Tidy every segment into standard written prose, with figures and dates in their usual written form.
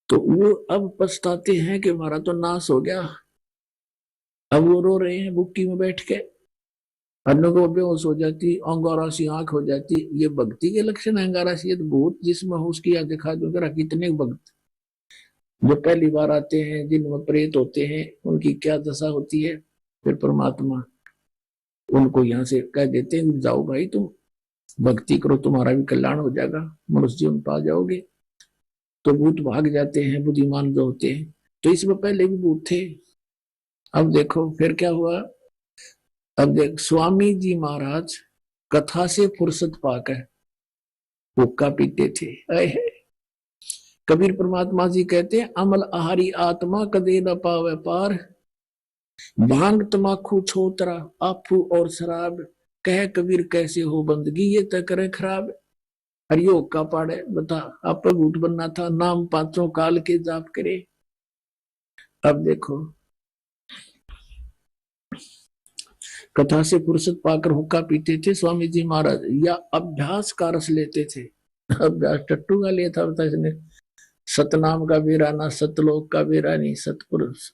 तो वो अब पछताते हैं कि हमारा तो नाश हो गया। अब वो रो रहे हैं बुक्की में बैठ के, अन्य को बेहोश हो जाती, अंगारा सी आंख हो जाती। ये भक्ति के लक्षण है। अंगारा सी तो भूत जिसमें हो उसकी आंख दिखा दो। कितने भक्त जो पहली बार आते हैं, जिनमें प्रेत होते हैं, उनकी क्या दशा होती है। फिर परमात्मा उनको यहाँ से कह देते हैं, जाओ भाई तुम भक्ति करो, तुम्हारा भी कल्याण हो जाएगा, मनुष्य जीवन पा जाओगे। तो भूत भाग जाते हैं, बुद्धिमान जो होते हैं। तो इसमें पहले भी भूत थे। अब देखो फिर क्या हुआ। अब देख, स्वामी जी महाराज कथा से फुर्सत पाकर हुक्का पीते थे। कबीर परमात्मा जी कहते हैं, अमल आहारी आत्मा कदे न पावे पार, भांग तमाखू छोतरा आफू और शराब, कह कबीर कैसे हो बंदगी ये तक करे खराब। हरियोग का पाड़े बता, आप भूत बनना था, नाम पांचों काल के जाप करे। अब देखो, कथा से फुर्सत पाकर हुक्का पीते थे स्वामी जी महाराज, या अभ्यास का रस लेते थे। अभ्यास टट्टू का लिया था, बता इसने सतनाम का बेरा ना सतलोक का बेरा नहीं, सतपुरुष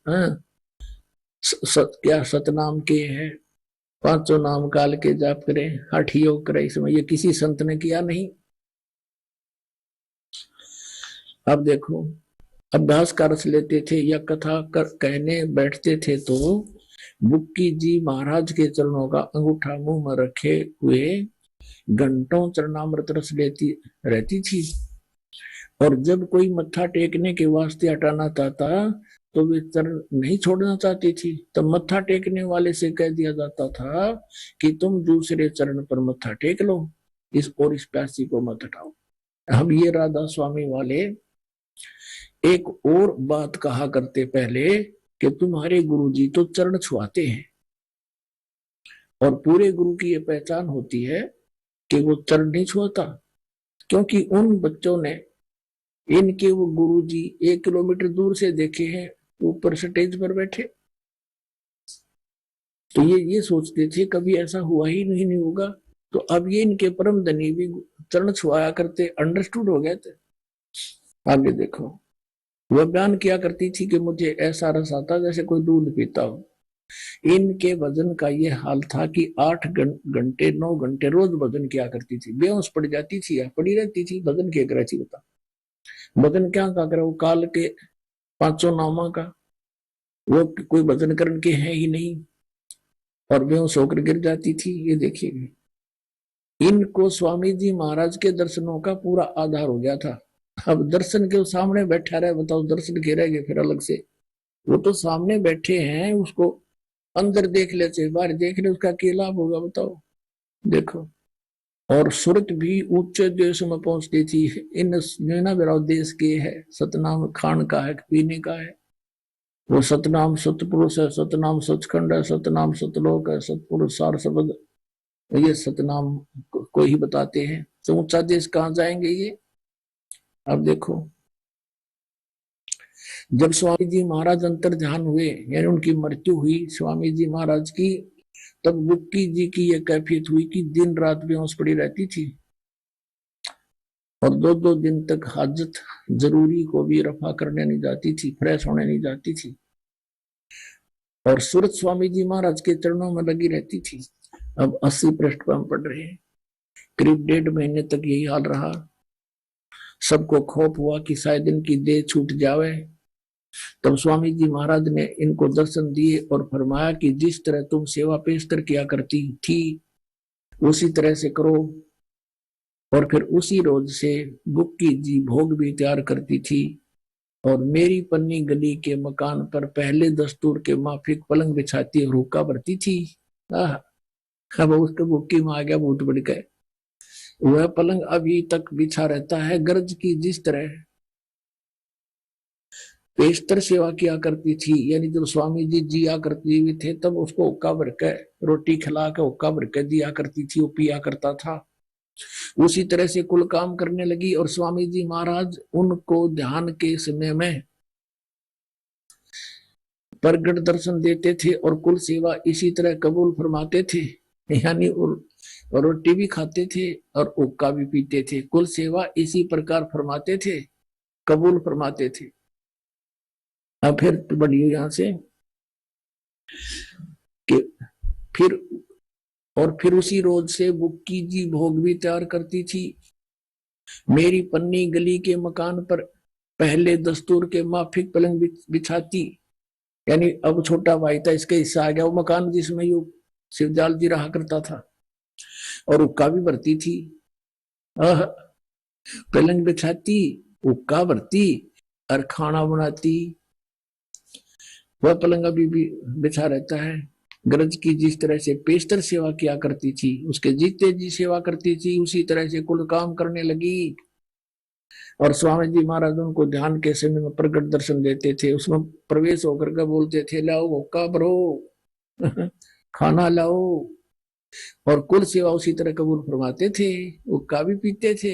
क्या सतनाम के है, पांचों नाम काल के जाप करे, हठ योग करे। इसमें ये किसी संत ने किया नहीं। अब देखो, अभ्यास का रस लेते थे या कथा कहने बैठते थे तो बुक्की जी महाराज के चरणों का अंगूठा मुंह में रखे हुए घंटों चरणामृत रस लेती रहती थी। और जब कोई मत्था टेकने के वास्ते हटाना चाहता तो वे चरण नहीं छोड़ना चाहती थी। तब मत्था टेकने वाले से कह दिया जाता था कि तुम दूसरे चरण पर मत्था टेक लो, इस प्यासी को मत हटाओ। अब ये राधा स्वामी वाले एक और बात कहा करते पहले कि तुम्हारे गुरुजी तो चरण छुआते हैं, और पूरे गुरु की ये पहचान होती है कि वो चरण नहीं छुआता, क्योंकि उन बच्चों ने इनके वो गुरुजी 1 किलोमीटर दूर से देखे हैं, ऊपर स्टेज पर बैठे। तो ये सोचते थे कभी ऐसा हुआ ही नहीं होगा। तो अब ये इनके परम धनी भी चरण छुआया करते, अंडरस्टूड हो गए थे। आगे देखो, वह बयान किया करती थी कि मुझे ऐसा रस आता जैसे कोई दूध पीता हो। इनके भजन का ये हाल था कि 8 घंटे 9 घंटे रोज भजन किया करती थी। बेहोश पड़ जाती थी या पड़ी रहती थी, भजन क्या करे थी बता। भजन क्या का करे, वो काल के पांचों नामा का, वो कोई भजन करने के है ही नहीं, और बेहोश होकर गिर जाती थी। ये देखिए, इनको स्वामी जी महाराज के दर्शनों का पूरा आधार हो गया था। अब दर्शन के सामने बैठा रहे, बताओ दर्शन के रह गए फिर अलग से। वो तो सामने बैठे हैं, उसको अंदर देख लेते, बाहर देख ले, उसका क्या लाभ होगा बताओ। देखो, और सूरत भी ऊंचे देश में पहुंचती थी। इन नैना बिराव देश के है, सतनाम खान का है, पीने का है। वो सतनाम सतपुरुष है, सतनाम सचखंड है, सतनाम सतलोक है, सतपुरुष सार शब्द, ये सतनाम को ही बताते हैं। तो ऊंचा देश कहाँ जाएंगे ये। अब देखो, जब स्वामी जी महाराज अंतर ध्यान हुए, यानी उनकी मृत्यु हुई स्वामी जी महाराज की, तब बुक्की जी की यह कैफियत हुई कि दिन रात बेहोश पड़ी रहती थी, और 2-2 दिन तक हाजत जरूरी को भी रफा करने नहीं जाती थी, फ्रेश होने नहीं जाती थी, और सूरत स्वामी जी महाराज के चरणों में लगी रहती थी। अब 80 पृष्ठ पर हम पढ़ रहे हैं। करीब 1.5 महीने तक यही हाल रहा। सबको खौफ हुआ कि शायद इनकी देह छूट जावे। तब स्वामी जी महाराज ने इनको दर्शन दिए और फरमाया कि जिस तरह तुम सेवा पेशतर किया करती थी उसी तरह से करो। और फिर उसी रोज से बुक्की जी भोग भी तैयार करती थी, और मेरी पन्नी गली के मकान पर पहले दस्तूर के माफिक पलंग बिछाती और हुक्का भरती थी। अब उसके बुक्की में आ गया भूत बढ़ गए। वह पलंग अभी तक बिछा रहता है। गरज की जिस तरह पेशतर सेवा किया करती थी, यानी जब स्वामी जी जिया करती हुए थे तब उसको हुक्का भर के, रोटी खिला के हुक्का भर के दिया करती थी, वो पिया करता था। उसी तरह से कुल काम करने लगी, और स्वामी जी महाराज उनको ध्यान के समय में प्रगट दर्शन देते थे और कुल सेवा इसी तरह कबूल फरमाते थे। यानी रोटी भी खाते थे और हुक्का भी पीते थे, कुल सेवा इसी प्रकार फरमाते थे, कबूल फरमाते थे। अब फिर बढ़ी यहां से कि फिर और फिर उसी रोज से बुक्की जी भोग भी तैयार करती थी। मेरी पन्नी गली के मकान पर पहले दस्तूर के माफिक पलंग बिछाती, यानी अब छोटा भाई था, इसके हिस्सा आ गया वो मकान जिसमें यू शिवजाल जी रहा करता था। और हुक्का भी भरती थी, पलंग बिछाती, हुक्का भरती और खाना बनाती। वह पलंग अभी भी बिछा रहता है। गरज की जिस तरह से पेशतर सेवा किया करती थी, उसके जीते जी सेवा करती थी, उसी तरह से कुल काम करने लगी। और स्वामी जी महाराज उनको ध्यान के समय में प्रकट दर्शन देते थे, उसमें प्रवेश होकर के बोलते थे, लाओ हुक्का भरो, खाना लाओ। और कुल सेवा उसी तरह कबूल फरमाते थे। हुक्का भी पीते थे,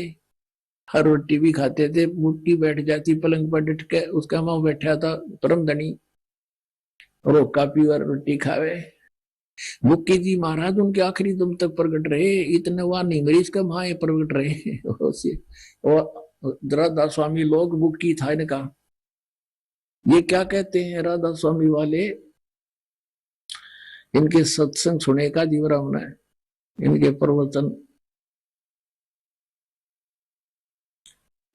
हर रोटी भी खाते थे। बुक्की बैठ जाती पलंग पर डट के, उसका माँ बैठा था परम धनी, और हुक्का पी और रोटी खावे। बुक्की जी महाराज उनके आखिरी दम तक प्रकट रहे, इतने वहां नहीं मरीज का माए प्रकट रहे। और राधा स्वामी लोग बुक्की था इनका, ये क्या कहते हैं राधा स्वामी वाले, इनके सत्संग सुने का जीवन हमने, इनके प्रवचन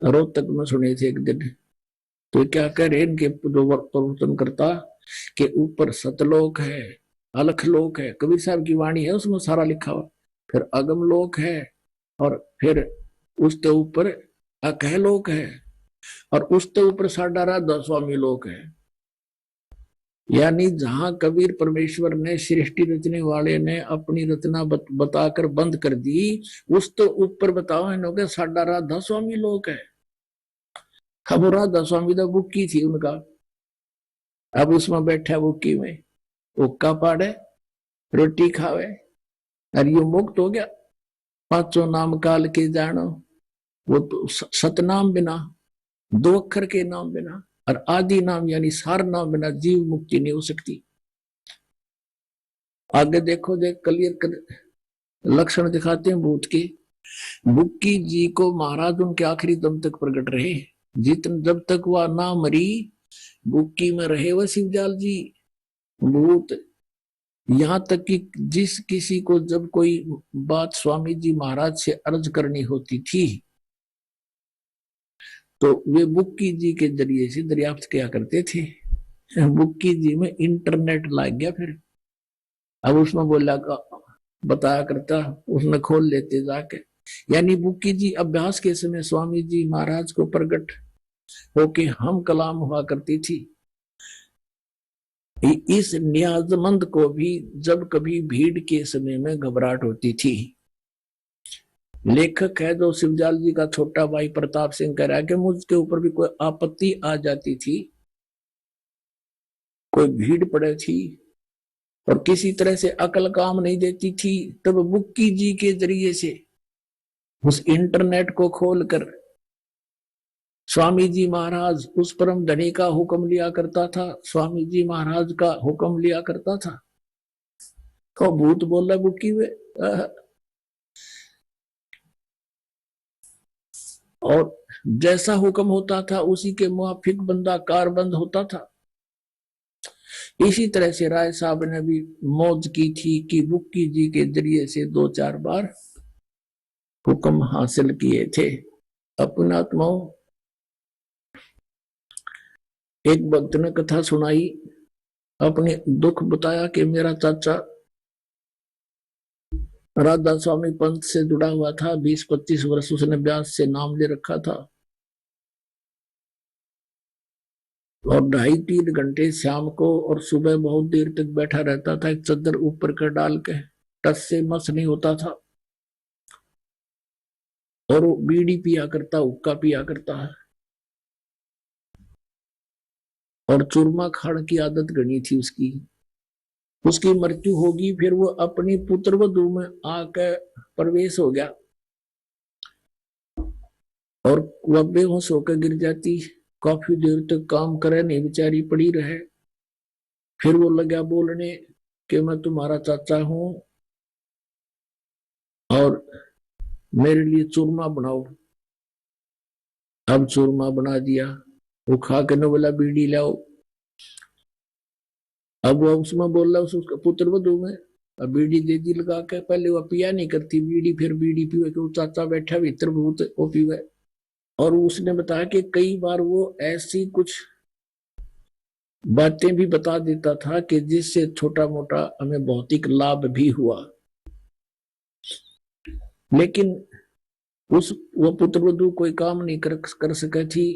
रोहतक में सुने थे एक दिन। तो क्या कह रहे इनके जो प्रवचन करता के ऊपर सतलोक है, अलख लोक है, कबीर साहब की वाणी है उसमें सारा लिखा हुआ। फिर अगम लोक है, और फिर उसके ऊपर अकह लोक है, और उसके ऊपर साडा राधा स्वामी लोक है। यानी जहां कबीर परमेश्वर ने सृष्टि रचने वाले ने अपनी रचना बताकर बंद कर दी, उस तो ऊपर बताओ इन्होंने साडा राधा स्वामी लोक है। अब राधा स्वामी तो बुक्की थी उनका, अब उसमें बैठा बुक्की में, हुक्का पाड़े, रोटी खावे, और ये मुक्त हो गया। पांचों नाम काल के जानो, वो तो सतनाम बिना, दो अक्षर के नाम बिना, और आदि नाम यानी सार नाम बिना जीव मुक्ति नहीं हो सकती। आगे देखो, देख क्लियर कर लक्षण दिखाते हैं भूत के। बुक्की जी को महाराज उनके आखिरी दम तक प्रकट रहे, जितन जब तक वह ना मरी बुक्की में रहे वह शिवजाल जी भूत। यहां तक कि जिस किसी को जब कोई बात स्वामी जी महाराज से अर्ज करनी होती थी, तो वे बुक्की जी के जरिए से दरियाफ्त किया करते थे। बुक्की जी में इंटरनेट लग गया फिर, अब उसमें बोला का बताया करता, उसने खोल लेते जाके। यानी बुक्की जी अभ्यास के समय स्वामी जी महाराज को प्रकट होके हम कलाम हुआ करती थी। इस न्याजमंद को भी जब कभी भीड़ के समय में घबराहट होती थी, लेखक है जो शिवजाल जी का छोटा भाई प्रताप सिंह कह रहा है कि मुझके ऊपर भी कोई आपत्ति आ जाती थी, कोई भीड़ पड़े थी और किसी तरह से अकल काम नहीं देती थी, तब बुक्की जी के जरिए से उस इंटरनेट को खोलकर स्वामी जी महाराज उस परम धनी का हुक्म लिया करता था, स्वामी जी महाराज का हुक्म लिया करता था। तो भूत बोल रहा बुक्की में, और जैसा हुक्म होता था उसी के मुआफिक बंदा कारबंद होता था। इसी तरह से राय साहब ने भी मौज की थी कि बुक्की जी के जरिए से 2-4 बार हुक्म हासिल किए थे। अपनात्माओं, एक भक्त ने कथा सुनाई, अपने दुख बताया कि मेरा चाचा राधा स्वामी पंथ से जुड़ा हुआ था, 20-25 वर्ष उसने ब्यास से नाम ले रखा था, और 2.5-3 घंटे शाम को और सुबह बहुत देर तक बैठा रहता था, एक चद्दर ऊपर कर डाल के, टस से मस नहीं होता था, और वो बीड़ी पिया करता, हुक्का पिया करता है, और चूरमा खाने की आदत गणी थी उसकी। उसकी मृत्यु होगी, फिर वो अपनी पुत्र वधू में आकर प्रवेश हो गया, और वह बेहोश होकर गिर जाती। काफी देर तक काम करे नहीं, बेचारी पड़ी रहे। फिर वो लगा बोलने कि मैं तुम्हारा चाचा हूं और मेरे लिए चूरमा बनाओ। अब चूरमा बना दिया, वो खा के न बोला बीड़ी लाओ, अब वो उसमें बोल रहा उसका पुत्र वधु में, अब बीड़ी दे दी लगा के, पहले वो पिया नहीं करती बीड़ी, फिर बीड़ी पीवे तो चाचा बैठा भीतर भूत वो पीवे। और उसने बताया कि कई बार वो ऐसी कुछ बातें भी बता देता था कि जिससे छोटा मोटा हमें भौतिक लाभ भी हुआ, लेकिन उस वो पुत्रवधू कोई काम नहीं कर सके थी।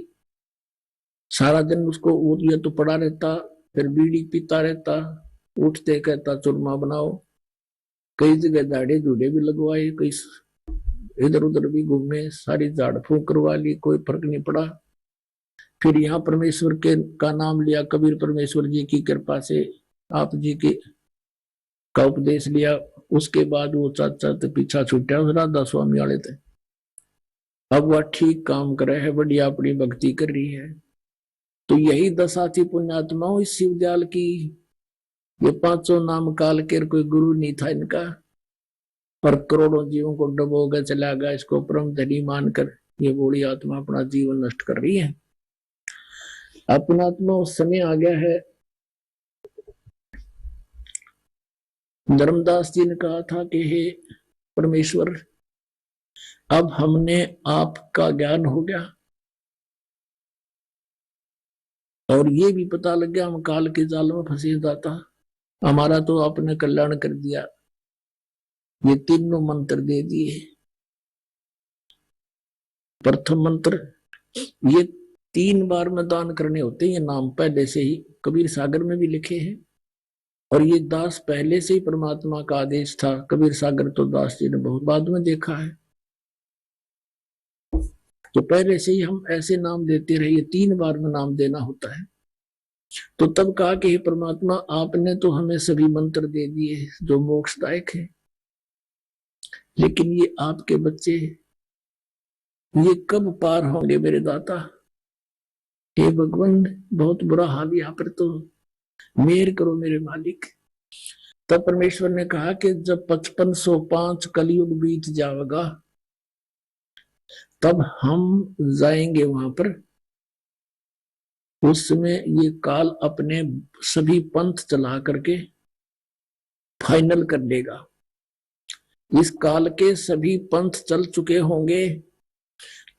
सारा दिन उसको वो ये तो पड़ा रहता, फिर बीड़ी पीता रहता, उठते कहता चूरमा बनाओ। कई जगह दाढ़े जूड़े भी लगवाए, कई इधर उधर भी घूमे, सारी झाड़ फूक करवा ली, कोई फर्क नहीं पड़ा। फिर यहाँ परमेश्वर के का नाम लिया, कबीर परमेश्वर जी की कृपा से आप जी के का उपदेश लिया। उसके बाद वो चाचा तो पीछा छूटा, राधा स्वामी वाले थे। अब वह ठीक काम कर रहे है, बढ़िया अपनी भक्ति कर रही है। तो यही दशा थी पुण्यात्माओं इस शिवदयाल की। ये पांचों नाम काल के कोई गुरु नहीं था इनका, पर करोड़ों जीवों को डबो कर चला गया, इसको परम धनी मानकर ये बूढ़ी आत्मा अपना जीवन नष्ट कर रही है। अपना आत्मा उस समय आ गया है। धर्मदास जी ने कहा था कि हे परमेश्वर, अब हमने आपका ज्ञान हो गया और ये भी पता लग गया हम काल के जाल में फंसे जाता, हमारा तो आपने कल्याण कर दिया। ये तीनों मंत्र दे दिए। प्रथम मंत्र, ये 3 बार में दान करने होते हैं, ये नाम पहले से ही कबीर सागर में भी लिखे हैं। और ये दास पहले से ही परमात्मा का आदेश था। कबीर सागर तो दास जी ने बहुत बाद में देखा है, तो पहले से ही हम ऐसे नाम देते रहिए, 3 बार में नाम देना होता है। तो तब कहा कि हे परमात्मा, आपने तो हमें सभी मंत्र दे दिए जो मोक्षदायक है, लेकिन ये आपके बच्चे ये कब पार होंगे मेरे दाता? हे भगवान, बहुत बुरा हाल यहाँ पर, तो मेहर करो मेरे मालिक। तब परमेश्वर ने कहा कि जब 5505 कलयुग बीत जाएगा तब हम जाएंगे वहां पर। उस समय ये काल अपने सभी पंथ चला करके फाइनल कर देगा। इस काल के सभी पंथ चल चुके होंगे,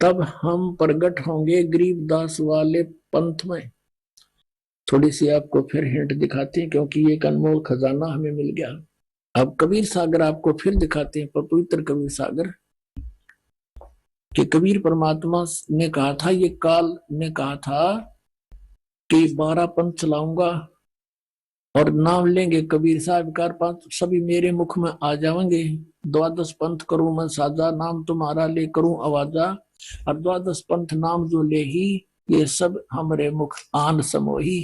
तब हम प्रकट होंगे गरीबदास वाले पंथ में। थोड़ी सी आपको फिर हिंट दिखाते हैं, क्योंकि ये एक अनमोल खजाना हमें मिल गया। अब कबीर सागर आपको फिर दिखाते हैं, पवित्र कबीर सागर कि कबीर परमात्मा ने कहा था, ये काल ने कहा था कि 12 पंथ चलाऊंगा और नाम लेंगे कबीर साहब का, 5 सभी मेरे मुख में आ जाएंगे। 12 पंथ करूं मैं साजा, नाम तुम्हारा ले करूं आवाजा, और 12 पंथ नाम जो ले ही, ये सब हमरे मुख आन समोही।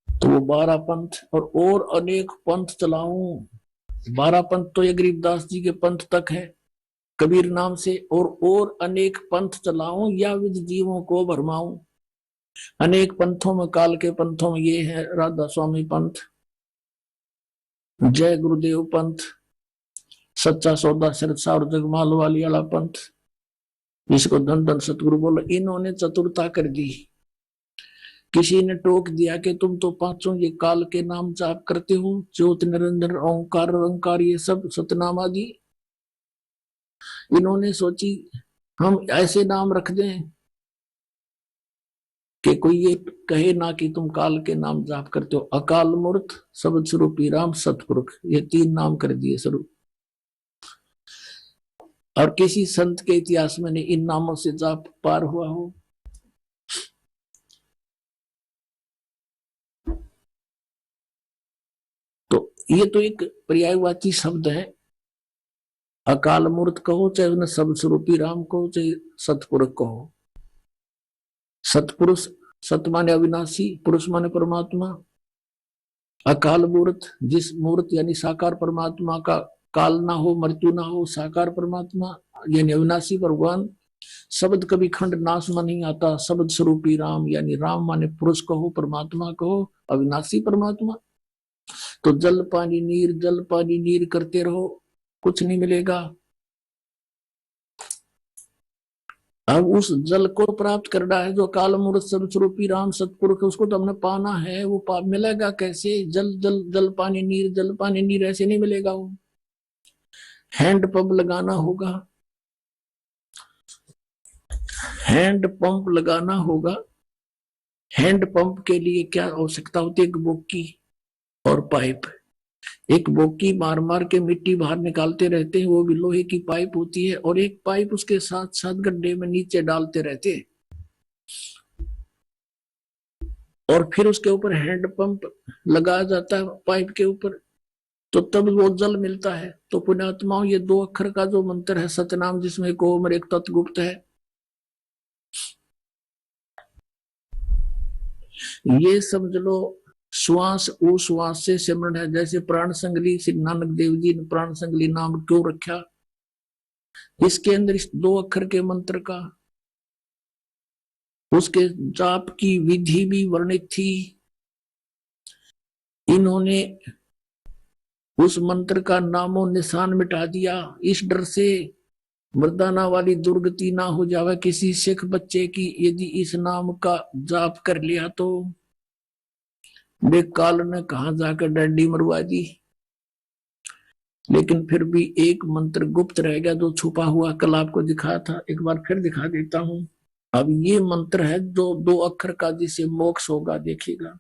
तो वो 12 पंथ और अनेक पंथ चलाऊं। 12 पंथ तो ये गरीबदास जी के पंथ तक है कबीर नाम से, और अनेक पंथ चलाऊं या विद जीवों को भरमाऊं। अनेक पंथों में, काल के पंथों में ये है राधा स्वामी पंथ, जय गुरुदेव पंथ, सच्चा सौदा सिरसा और जगमाल वाली वाला पंथ, जिसको धन धन सतगुरु बोलो। इन्होंने चतुरता कर दी। किसी ने टोक दिया कि तुम तो पांचों ये काल के नाम जाप करते हो, ज्योत निरंजन ओंकार ओंकार ये सब सतनाम आदि। इन्होंने सोची हम ऐसे नाम रख दें कि कोई ये कहे ना कि तुम काल के नाम जाप करते हो। अकाल मूर्त, शब्द स्वरूपी राम, सतपुरुष, ये 3 नाम कर दिए स्वरूप। और किसी संत के इतिहास में नहीं इन नामों से जाप पार हुआ हो। तो ये तो एक पर्यायवाची शब्द है। अकाल मूर्त कहो, चाहे उन्हें शब्द स्वरूपी राम कहो, चाहे सतपुरुष कहो। सतपुरुष, सत माने अविनाशी, पुरुष माने परमात्मा। अकाल मूर्त, जिस मूर्त यानी साकार परमात्मा का काल ना हो, मृत्यु ना हो, साकार परमात्मा यानी अविनाशी भगवान। शब्द कभी खंड नाश में नहीं आता। शब्द स्वरूपी राम यानी राम माने पुरुष कहो, परमात्मा कहो, अविनाशी परमात्मा। तो जल पानी नीर करते रहो, कुछ नहीं मिलेगा। अब उस जल को प्राप्त करना है जो काल मूर्त सब स्वरूपी राम सतपुरुष, उसको तो हमने पाना है। वो मिलेगा कैसे? जल जल जल पानी नीर, जल पानी नीर ऐसे नहीं मिलेगा। वो हैंड पंप लगाना होगा, हैंड पंप लगाना होगा। हैंड पंप के लिए क्या आवश्यकता होती है? एक बोकी और पाइप। एक बोकी मार मार के मिट्टी बाहर निकालते रहते हैं, वो भी लोहे की पाइप होती है, और एक पाइप उसके साथ साथ गड्ढे में नीचे डालते रहते हैं, और फिर उसके ऊपर हैंड पंप लगाया जाता है पाइप के ऊपर, तो तब वो जल मिलता है। तो पुण्यात्माओं, ये 2 अक्षर का जो मंत्र है सतनाम, जिसमें एक ओम और एक तत्गुप्त है, ये समझ लो श्वास उश्वास से सिमरण है। जैसे प्राण संगली, श्री नानक देव जी ने प्राण संगली नाम क्यों रखा? इसके अंदर इस 2 अक्षर के मंत्र का, उसके जाप की विधि भी वर्णित थी। इन्होंने उस मंत्र का नामो निशान मिटा दिया, इस डर से मर्दाना वाली दुर्गति ना हो जावे किसी सिख बच्चे की। यदि इस नाम का जाप कर लिया तो बेकाल ने कहा जाकर डंडी मरवा दी। लेकिन फिर भी एक मंत्र गुप्त रह गया जो छुपा हुआ, कल आपको दिखाया था, एक बार फिर दिखा देता हूं। अब ये मंत्र है जो 2 अक्षर का, जिसे मोक्ष होगा। देखिएगा,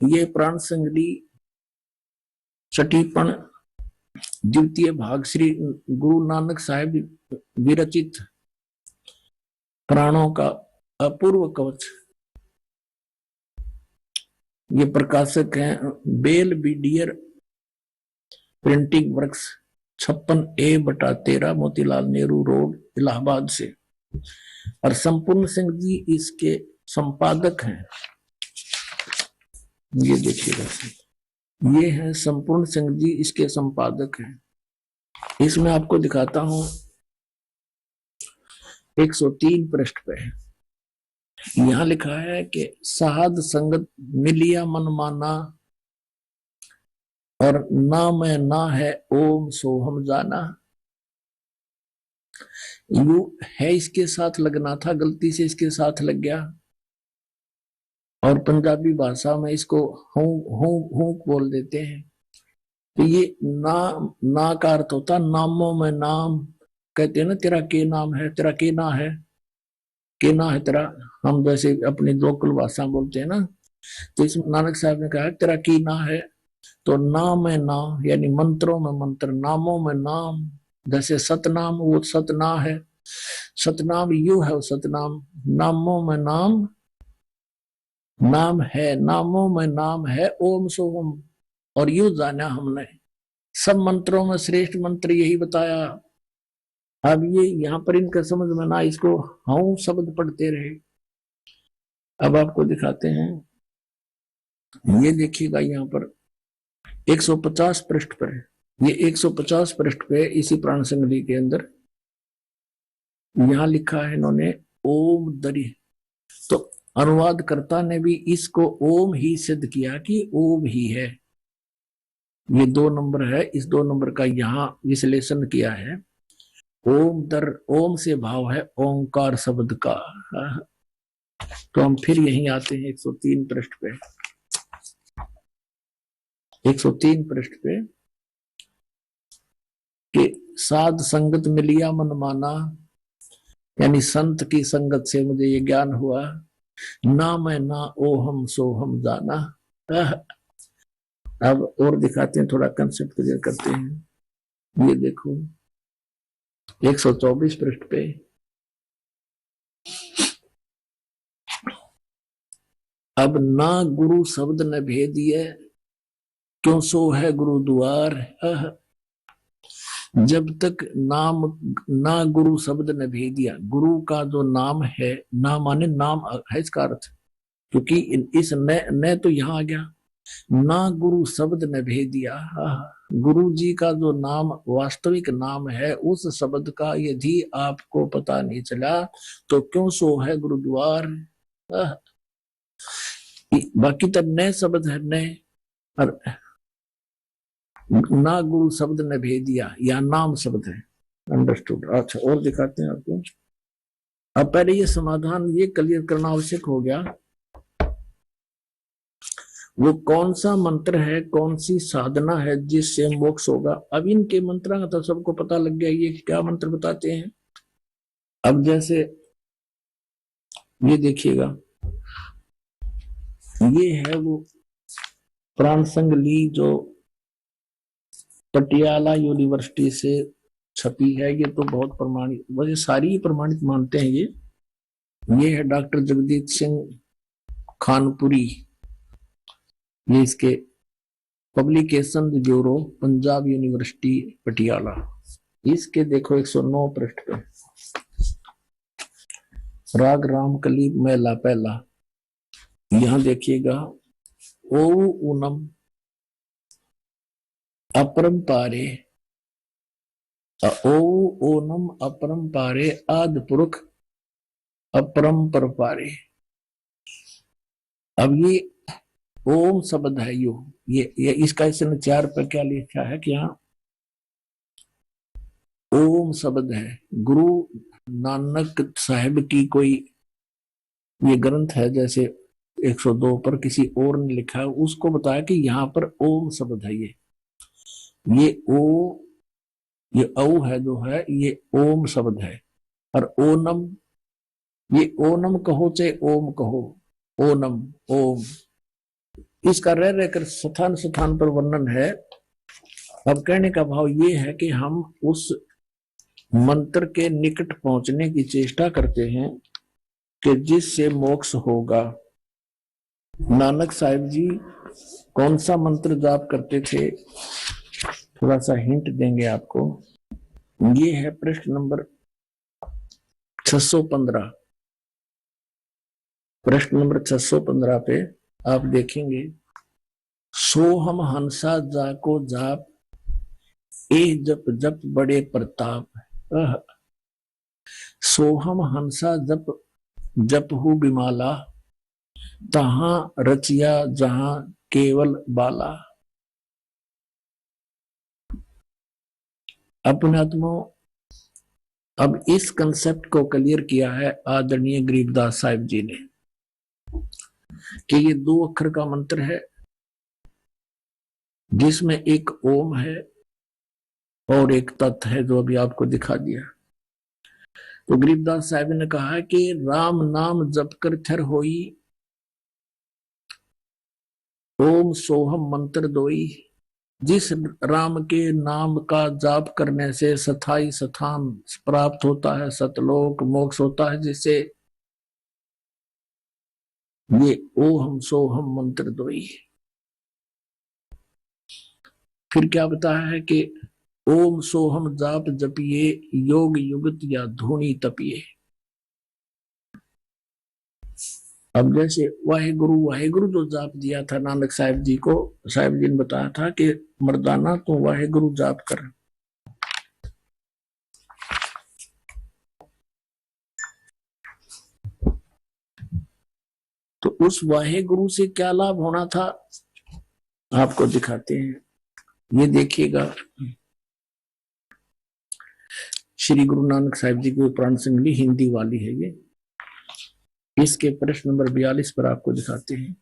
ये प्राण संगली छठीपण द्वितीय भाग श्री गुरु नानक साहिब विरचित प्राणों का अपूर्व कवच। ये प्रकाशक हैं Belvedere printing works, 56A/13 Motilal Nehru road, Allahabad से। और संपूर्ण सिंह जी इसके संपादक हैं। ये देखिएगा, ये है संपूर्ण सिंह जी, इसके संपादक हैं। इसमें आपको दिखाता हूं 103 पृष्ठ पे यहां लिखा है कि साध संगत मिलिया मन माना, और ना मैं ना है ओम सोहम जाना। यू है इसके साथ लगना था, गलती से इसके साथ लग गया, और पंजाबी भाषा में इसको हूं हूं हूं बोल देते हैं। तो ये ना का अर्थ होता नामों में नाम। कहते हैं ना, तेरा के नाम है, तेरा के ना है, के ना है तेरा। हम जैसे अपनी लोकल भाषा बोलते हैं ना, तो इसमें नानक साहब ने कहा तेरा की ना है। तो नाम है ना, यानी मंत्रों में मंत्र, नामों में नाम। जैसे सतनाम, वो सतना है, सतनाम यू है वो सतनाम। नामों में नाम, नाम है, नामों में नाम है ओम सोहम। और यू जाना हमने, सब मंत्रों में श्रेष्ठ मंत्र यही बताया। अब ये यहाँ पर इनका समझ में ना, इसको हूं शब्द पढ़ते रहे। अब आपको दिखाते हैं, ये देखिएगा यहाँ पर 150 पृष्ठ पर, ये 150 पृष्ठ पे इसी प्राण संगति के अंदर यहां लिखा है इन्होंने ओम दरी। तो अनुवादकर्ता ने भी इसको ओम ही सिद्ध किया कि ओम ही है। ये 2 नंबर है, इस 2 नंबर का यहाँ विश्लेषण किया है। ओम दर, ओम से भाव है ओंकार शब्द का। तो हम फिर यहीं आते हैं 103 पृष्ठ पे, 103 पृष्ठ पे कि साध संगत मिलिया मन माना, यानी संत की संगत से मुझे ये ज्ञान हुआ। ना मैं ना ओ हम सो हम जाना। अब और दिखाते हैं, थोड़ा कंसेप्ट क्लियर करते हैं। ये देखो 124 पृष्ठ पे, अब ना गुरु शब्द न भेदिए, क्यों सो है गुरु द्वार। जब तक नाम ना गुरु शब्द ने भेदिया, गुरु का जो नाम है, ना माने नाम है इसका अर्थ, क्योंकि इस न तो यहां आ गया। ना गुरु शब्द ने भेदिया, गुरु जी का जो नाम वास्तविक नाम है, उस शब्द का यदि आपको पता नहीं चला तो क्यों सो है गुरुद्वार। बाकी तो नए शब्द है, नए, और ना गुरु शब्द ने भेदिया या नाम शब्द है। अंडरस्टूड। अच्छा और दिखाते हैं आपको, अब पहले ये समाधान ये क्लियर करना आवश्यक हो गया, वो कौन सा मंत्र है, कौन सी साधना है जिससे मोक्ष होगा। अब इनके मंत्र का तो सबको पता लग गया ये क्या मंत्र बताते हैं। अब जैसे ये देखिएगा, ये है वो प्राण संग ली जो पटियाला यूनिवर्सिटी से छपी है। ये तो बहुत प्रमाणित, वैसे सारी प्रमाणित मानते हैं ये है डॉक्टर जगदीप सिंह खानपुरी, ये इसके publication bureau Punjab university Patiala. इसके देखो 109 पृष्ठ पे राग रामकली मैला पहला, यहां देखिएगा ओ ऊनम अपरंपारे, ओ ओनम अपरंपारे आदि पुरुष अपरंपर पारे। अब ये ओम शब्द है, ये इसका इसने 4 पर क्या लिखा है कि यहाँ ओम शब्द है। गुरु नानक साहिब की कोई ये ग्रंथ है, जैसे 102 पर किसी और ने लिखा है, उसको बताया कि यहाँ पर ओम शब्द है। ये औ है जो है, ये ओम शब्द है। और ओनम, ये ओनम कहो चाहे ओम कहो, ओनम ओम, इसका रह रहकर स्थान स्थान पर वर्णन है। अब कहने का भाव ये है कि हम उस मंत्र के निकट पहुंचने की चेष्टा करते हैं कि जिससे मोक्ष होगा। नानक साहिब जी कौन सा मंत्र जाप करते थे, थोड़ा सा हिंट देंगे आपको। ये है पृष्ठ नंबर 615, पृष्ठ नंबर 615 पे आप देखेंगे, सोहम हंसा जाको जाप ए जप जप बड़े प्रताप। सोहम हंसा जप जप हु बिमाला, तहां रचिया जहां केवल बाला। अपने आत्मा, अब इस कंसेप्ट को क्लियर किया है आदरणीय गरीबदास साहिब जी ने कि ये 2 अक्षर का मंत्र है जिसमें एक ओम है और एक तत् है जो अभी आपको दिखा दिया। तो गरीबदास साहब ने कहा कि राम नाम जप कर थर होई, ओम सोहम मंत्र दोई। जिस राम के नाम का जाप करने से स्थाई स्थान प्राप्त होता है, सतलोक मोक्ष होता है, जिससे ये ओम सोहम मंत्र दोई। फिर क्या बताया है कि ओम सोहम जाप जपिए, योग युगत या धूनी तपिए। अब जैसे वाहेगुरु जो जाप दिया था नानक साहिब जी को, साहिब जी ने बताया था कि मर्दाना तो वाहेगुरु जाप कर। तो उस वाहेगुरु से क्या लाभ होना था आपको दिखाते हैं। ये देखिएगा, श्री गुरु नानक साहिब जी की प्राण संगली हिंदी वाली है ये, इसके प्रश्न नंबर 42 पर आपको दिखाते हैं।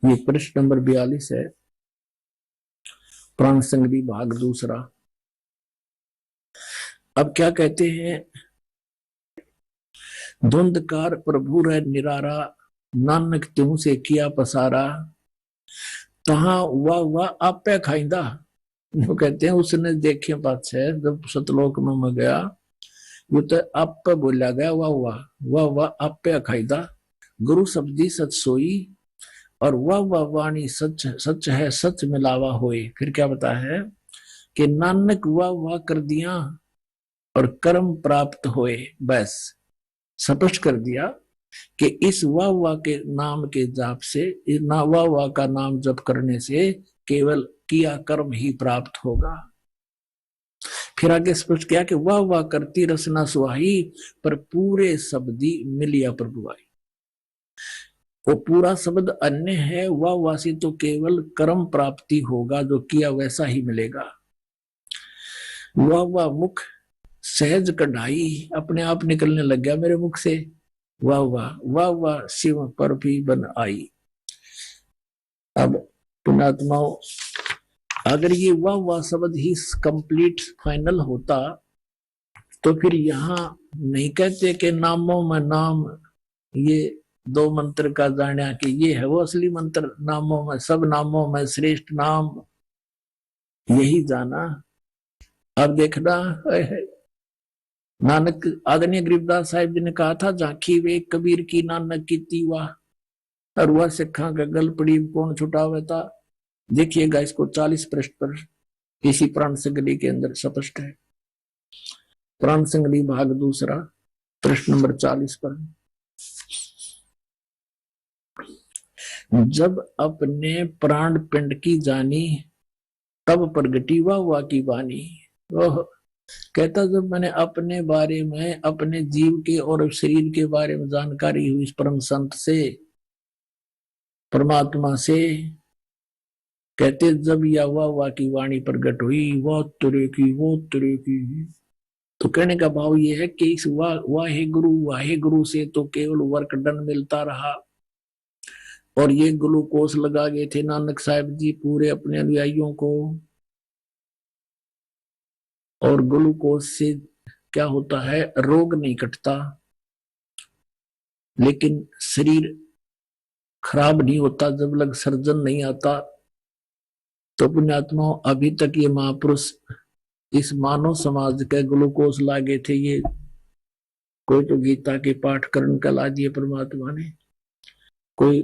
ये प्रश्न नंबर 42 है, प्राण संगली भाग दूसरा। अब क्या कहते हैं, धुंधकार प्रभु रह निरारा, नानक त्यों से किया पसारा, तहां वाह आपे खाइंदा। वो कहते हैं उसने देखे पाछे जब सतलोक में गया, वो तो आप बोला गया वाह आपे खाइदा। गुरु शब्दी सच सोई, और वाह वाणी सच सच है सच मिलावा होए। फिर क्या बताया है कि नानक वाह कर दिया और कर्म प्राप्त होए। बस स्पष्ट कर दिया कि इस वाह के नाम के जाप से, वाह का नाम जप करने से केवल किया कर्म ही प्राप्त होगा। फिर आगे स्पष्ट किया कि वाह करती रसना सुहाई, पर पूरे शब्दी मिलिया प्रभु आई। वो पूरा शब्द अन्य है, वाह से तो केवल कर्म प्राप्ति होगा, जो किया वैसा ही मिलेगा। वाह मुख सहज कढ़ाई अपने आप निकलने लग गया मेरे मुख से। वाह वाह वाह वाह, शिव पर भी बन आई। अब पुण्यात्माओं, अगर ये वाह वाह शब्द ही कंप्लीट फाइनल होता तो फिर यहाँ नहीं कहते कि नामों में नाम, ये दो मंत्र का जाना कि ये है वो असली मंत्र, नामों में सब नामों में श्रेष्ठ नाम यही जाना। अब देखना, नानक आदरणीय गरीबदास साहिब जी ने कहा था, झांकी वे कबीर की नानक की तीवा, और वह सिखा का गल पड़ी कौन छुटावे था। देखिएगा इसको 40 पृष्ठ पर इसी प्राण संगली के अंदर स्पष्ट है। प्राण संगली भाग दूसरा प्रश्न नंबर 40 पर, जब अपने प्राण पिंड की जानी तब प्रगटी वाह की वाणी। ओह, कहता जब मैंने अपने बारे में, अपने जीव के और शरीर के बारे में जानकारी हुई इस परम संत से, परमात्मा से, कहते जब यह वाह की वाणी प्रकट हुई, वो तुरे की वो तुरे की। तो कहने का भाव यह है कि इस वाहे गुरु से तो केवल वर्क डन मिलता रहा, और ये ग्लूकोस लगा गए थे नानक साहब जी पूरे अपने अनुयायियों को। और ग्लूकोज से क्या होता है, रोग नहीं कटता, लेकिन शरीर खराब नहीं होता जब लग सर्जन नहीं आता। तो पुण्यात्माओं, अभी तक ये महापुरुष इस मानव समाज के ग्लूकोज लागे थे। ये कोई तो गीता के पाठ करण का ला दिए परमात्मा ने, कोई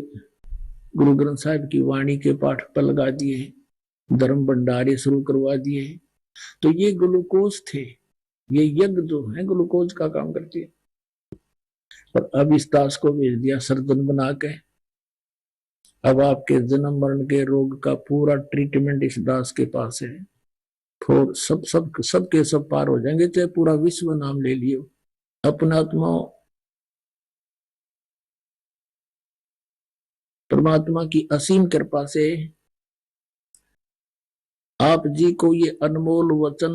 गुरु ग्रंथ साहिब की वाणी के पाठ पर लगा दिए, धर्म भंडारे शुरू करवा दिए। तो ये ग्लूकोज थे, ये यज्ञ जो है ग्लूकोज का काम करती है। पर अब इस दास को भेज दिया सर्जन बना के। अब आपके जन्म मरण के रोग का पूरा ट्रीटमेंट इस दास के पास है। तो सब के सब पार हो जाएंगे, चाहे पूरा विश्व नाम ले लियो। अपना आत्मा परमात्मा की असीम कृपा से आप जी को ये अनमोल वचन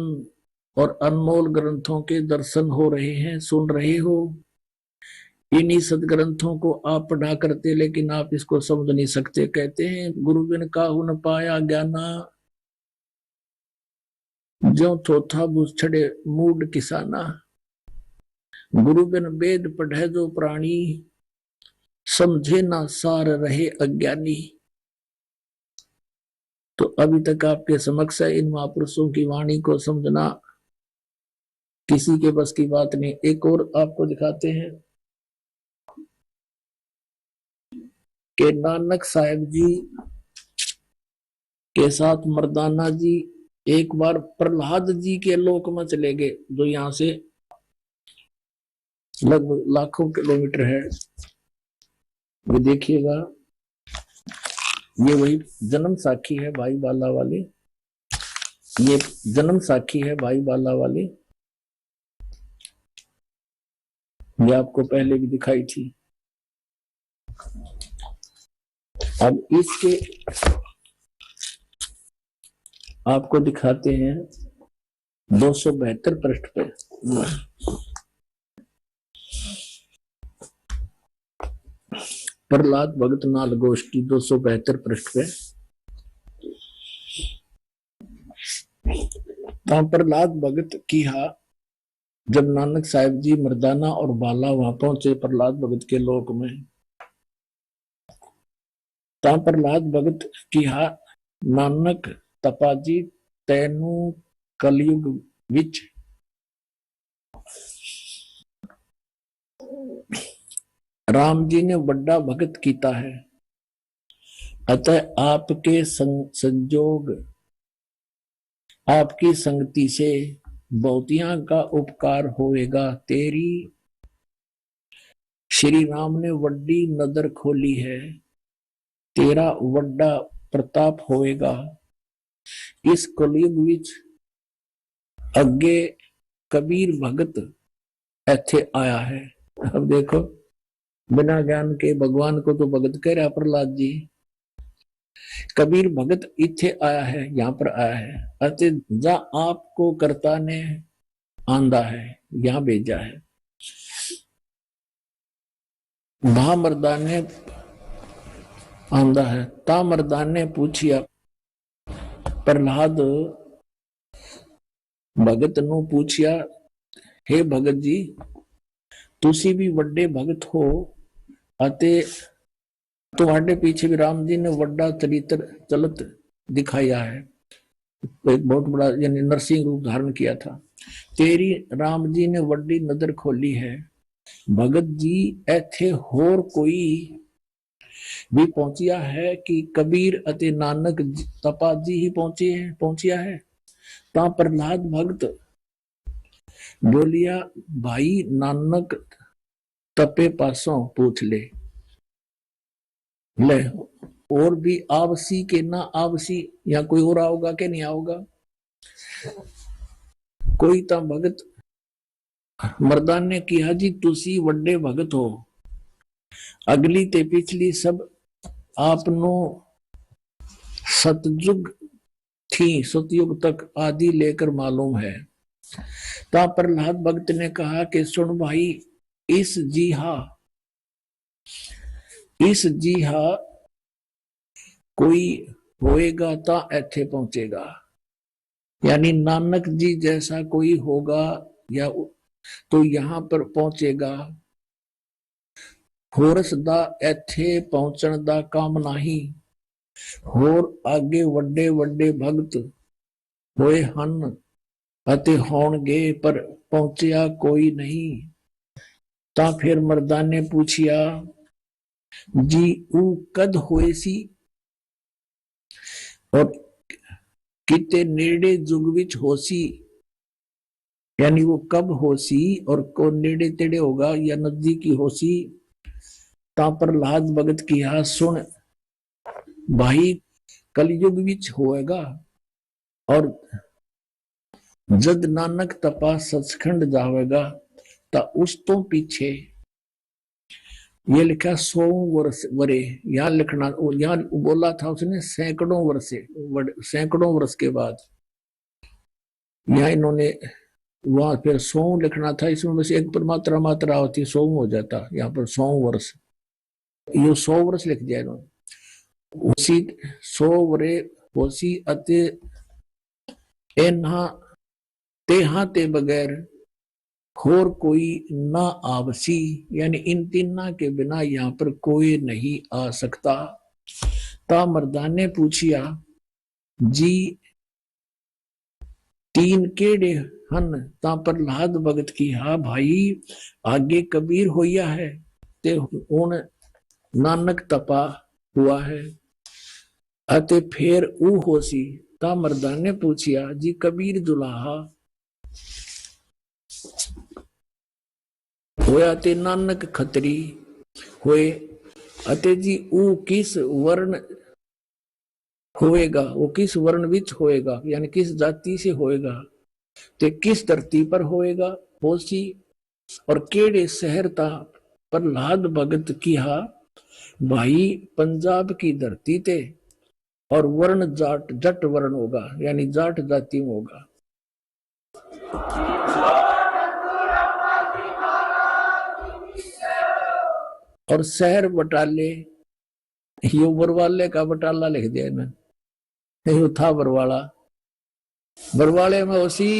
और अनमोल ग्रंथों के दर्शन हो रहे हैं, सुन रहे हो। इन्हीं सदग्रंथों को आप पढ़ा करते, लेकिन आप इसको समझ नहीं सकते। कहते हैं गुरु बिन काहू न पाया ज्ञाना, जो थोथा बुझ छड़े मूड किसाना। गुरु बिन वेद पढ़े जो प्राणी, समझे ना सार रहे अज्ञानी। तो अभी तक आपके समक्ष है, इन महापुरुषों की वाणी को समझना किसी के बस की बात नहीं। एक और आपको दिखाते हैं कि नानक साहब जी के साथ मर्दाना जी एक बार प्रहलाद जी के लोक में चले गए, जो यहां से लगभग लाखों किलोमीटर है। ये देखिएगा, ये वही जन्म साखी है भाई बाला वाली, ये जन्म साखी है भाई बाला वाली, ये आपको पहले भी दिखाई थी। अब इसके आपको दिखाते हैं 272 पृष्ठ पे। प्रहलाद भगत नाल घोष की 272 पृष्ठ पे। प्रहलाद भगत की जब नानक साहिब जी मर्दाना और बाला वहां पहुंचे प्रहलाद भगत के लोक में, प्रहलाद भगत की नानक तपाजी तैनू कलयुग विच राम जी ने बड़ा भगत कीता है, अतः आपके संजोग आपकी संगति से बहुतियां का उपकार होएगा। तेरी श्री राम ने वड्डी नदर खोली है, तेरा वड्डा प्रताप होएगा। इस कलयुग विच अगे कबीर भगत ऐथे आया है। अब देखो, बिना ज्ञान के भगवान को तो भगत कह रहा प्रहलाद जी, कबीर भगत इथे आया है, यहां पर आया है। अतः जा आपको कर्ता ने आंधा है, यहां भेजा है। भा मर्दाने आंधा है। ता मर्दान ने पूछिया प्रहलाद भगत नु पूछिया, हे भगत जी तुसी भी वड्डे भगत हो अते तुम्हारे पीछे भी राम जी ने वड्डा चरित्र चलत दिखाया है, एक बहुत बड़ा यानी नरसिंह रूप धारण किया था। तेरी राम जी ने वड्डी नजर खोली है। भगत जी ऐथे होर कोई भी पहुंचिया है कि कबीर अते नानक तपा जी ही पहुंचिया है। ता प्रहलाद भगत बोलिया, भाई नानक तपे पासों पूछ ले और भी आवसी के ना आवसी, या कोई और आओगा के नहीं आओगा। कोई ता भगत मर्दान ने किया, जी तुसी वड्डे भगत हो, अगली ते पिछली सब आपनो सतयुग थी सतयुग तक आदि लेकर मालूम है। ता प्रहलाद भक्त ने कहा कि सुन भाई, इस जी हा कोई होएगा ता ऐथे पहुंचेगा, यानी नानक जी जैसा कोई होगा या तो यहां पर पहुंचेगा। होरस दा ऐथे पहुंचण दा काम नहीं, होर आगे वड्डे वड्डे भगत होए हन अते होणगे पर पहुंचिया कोई नहीं। ता फिर मर्दान ने पूछिया, जी ऊ कद होए सी और किते नेड़े जुग विच होसी, यानी वो कब होसी और को नेड़े तेड़े होगा या नजदीकी होसी। ता प्रहलाद भगत किया, सुन भाई कलयुग विच होएगा और जद नानक तपा सचखंड जावेगा ता उस तो पीछे ये लिखा 100 वर्ष वरे, यहां लिखना, यहां बोला था उसने सैकड़ों वर्ष के बाद, यहां इन्होंने वहां फिर 100 लिखना था, इसमें बस एक पर मात्रा होती 100 हो जाता, यहाँ पर 100 वर्ष, ये 100 वर्ष लिख दिया इन्होंने। उसी 100 वरे होसी अते एना तेहा ते बगैर होर कोई ना आवसी, यानी इन तीना के बिना यहाँ पर कोई नहीं आ सकता। ता मर्दान ने पूछिया, जी तीन केड़े हन। ता प्रहलाद भगत की, हा भाई आगे कबीर होया है ते हुण नानक तपा हुआ है अते फिर ऊ होसी। ता मर्दान ने पूछिया, जी कबीर दुलाहा होया ते नानक खतरी होए अते जी ऊ किस वर्ण होएगा, वो किस वर्ण विच होएगा, यानी किस जाति से होएगा, ते किस धरती पर होएगा होसी और केड़े शहर ता। प्रहलाद भगत किहा, भाई पंजाब की धरती ते और वर्ण जाट जट वर्ण होगा, यानी जाट जाति में होगा। और शहर बटाले, यो बरवाले का बटाला लिख दिया इन्होंने, यो था बरवाला, बरवाले में उसी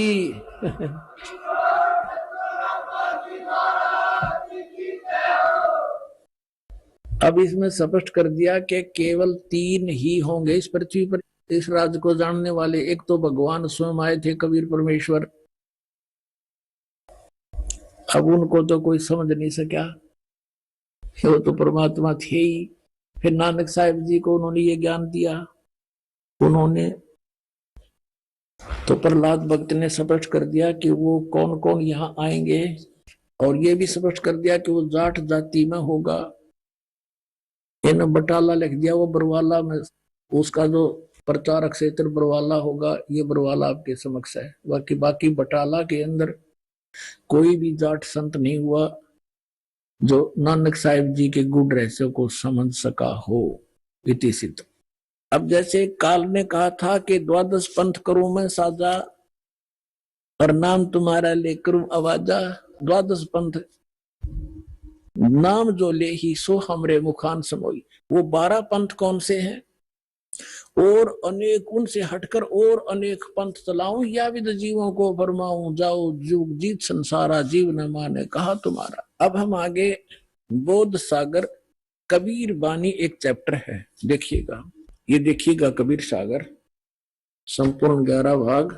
अब इसमें स्पष्ट कर दिया कि केवल 3 ही होंगे इस पृथ्वी पर इस राज को जानने वाले। एक तो भगवान स्वयं आए थे, कबीर परमेश्वर, अब उनको तो कोई समझ नहीं सका, वो तो परमात्मा थे ही। फिर नानक साहिब जी को उन्होंने ये ज्ञान दिया, उन्होंने तो प्रहलाद भक्त ने स्पष्ट कर दिया कि वो कौन कौन यहाँ आएंगे, और ये भी स्पष्ट कर दिया कि वो जाट जाति में होगा। इन बटाला लिख दिया, वो बरवाला में, उसका जो प्रचारक क्षेत्र बरवाला होगा, ये बरवाला आपके समक्ष है। बाकी बटाला के अंदर कोई भी जाट संत नहीं हुआ जो नानक साहिब जी के गुण रहस्य को समझ सका हो, इति सिद्ध। अब जैसे काल ने कहा था कि 12 पंथ करूं मैं साजा, और नाम तुम्हारा लेकर आवाजा। द्वादश पंथ नाम जो ले ही सो हमरे मुखान समोई। वो 12 पंथ कौन से हैं? और अनेक उनसे हटकर और अनेक पंथ चलाऊं, या विद जीवों को फरमाऊं, जाओ जुग जीत संसारा, जीव न माने कहा तुम्हारा। अब हम आगे बोध सागर कबीर बानी एक चैप्टर है, देखिएगा, ये देखिएगा कबीर सागर संपूर्ण 11 भाग,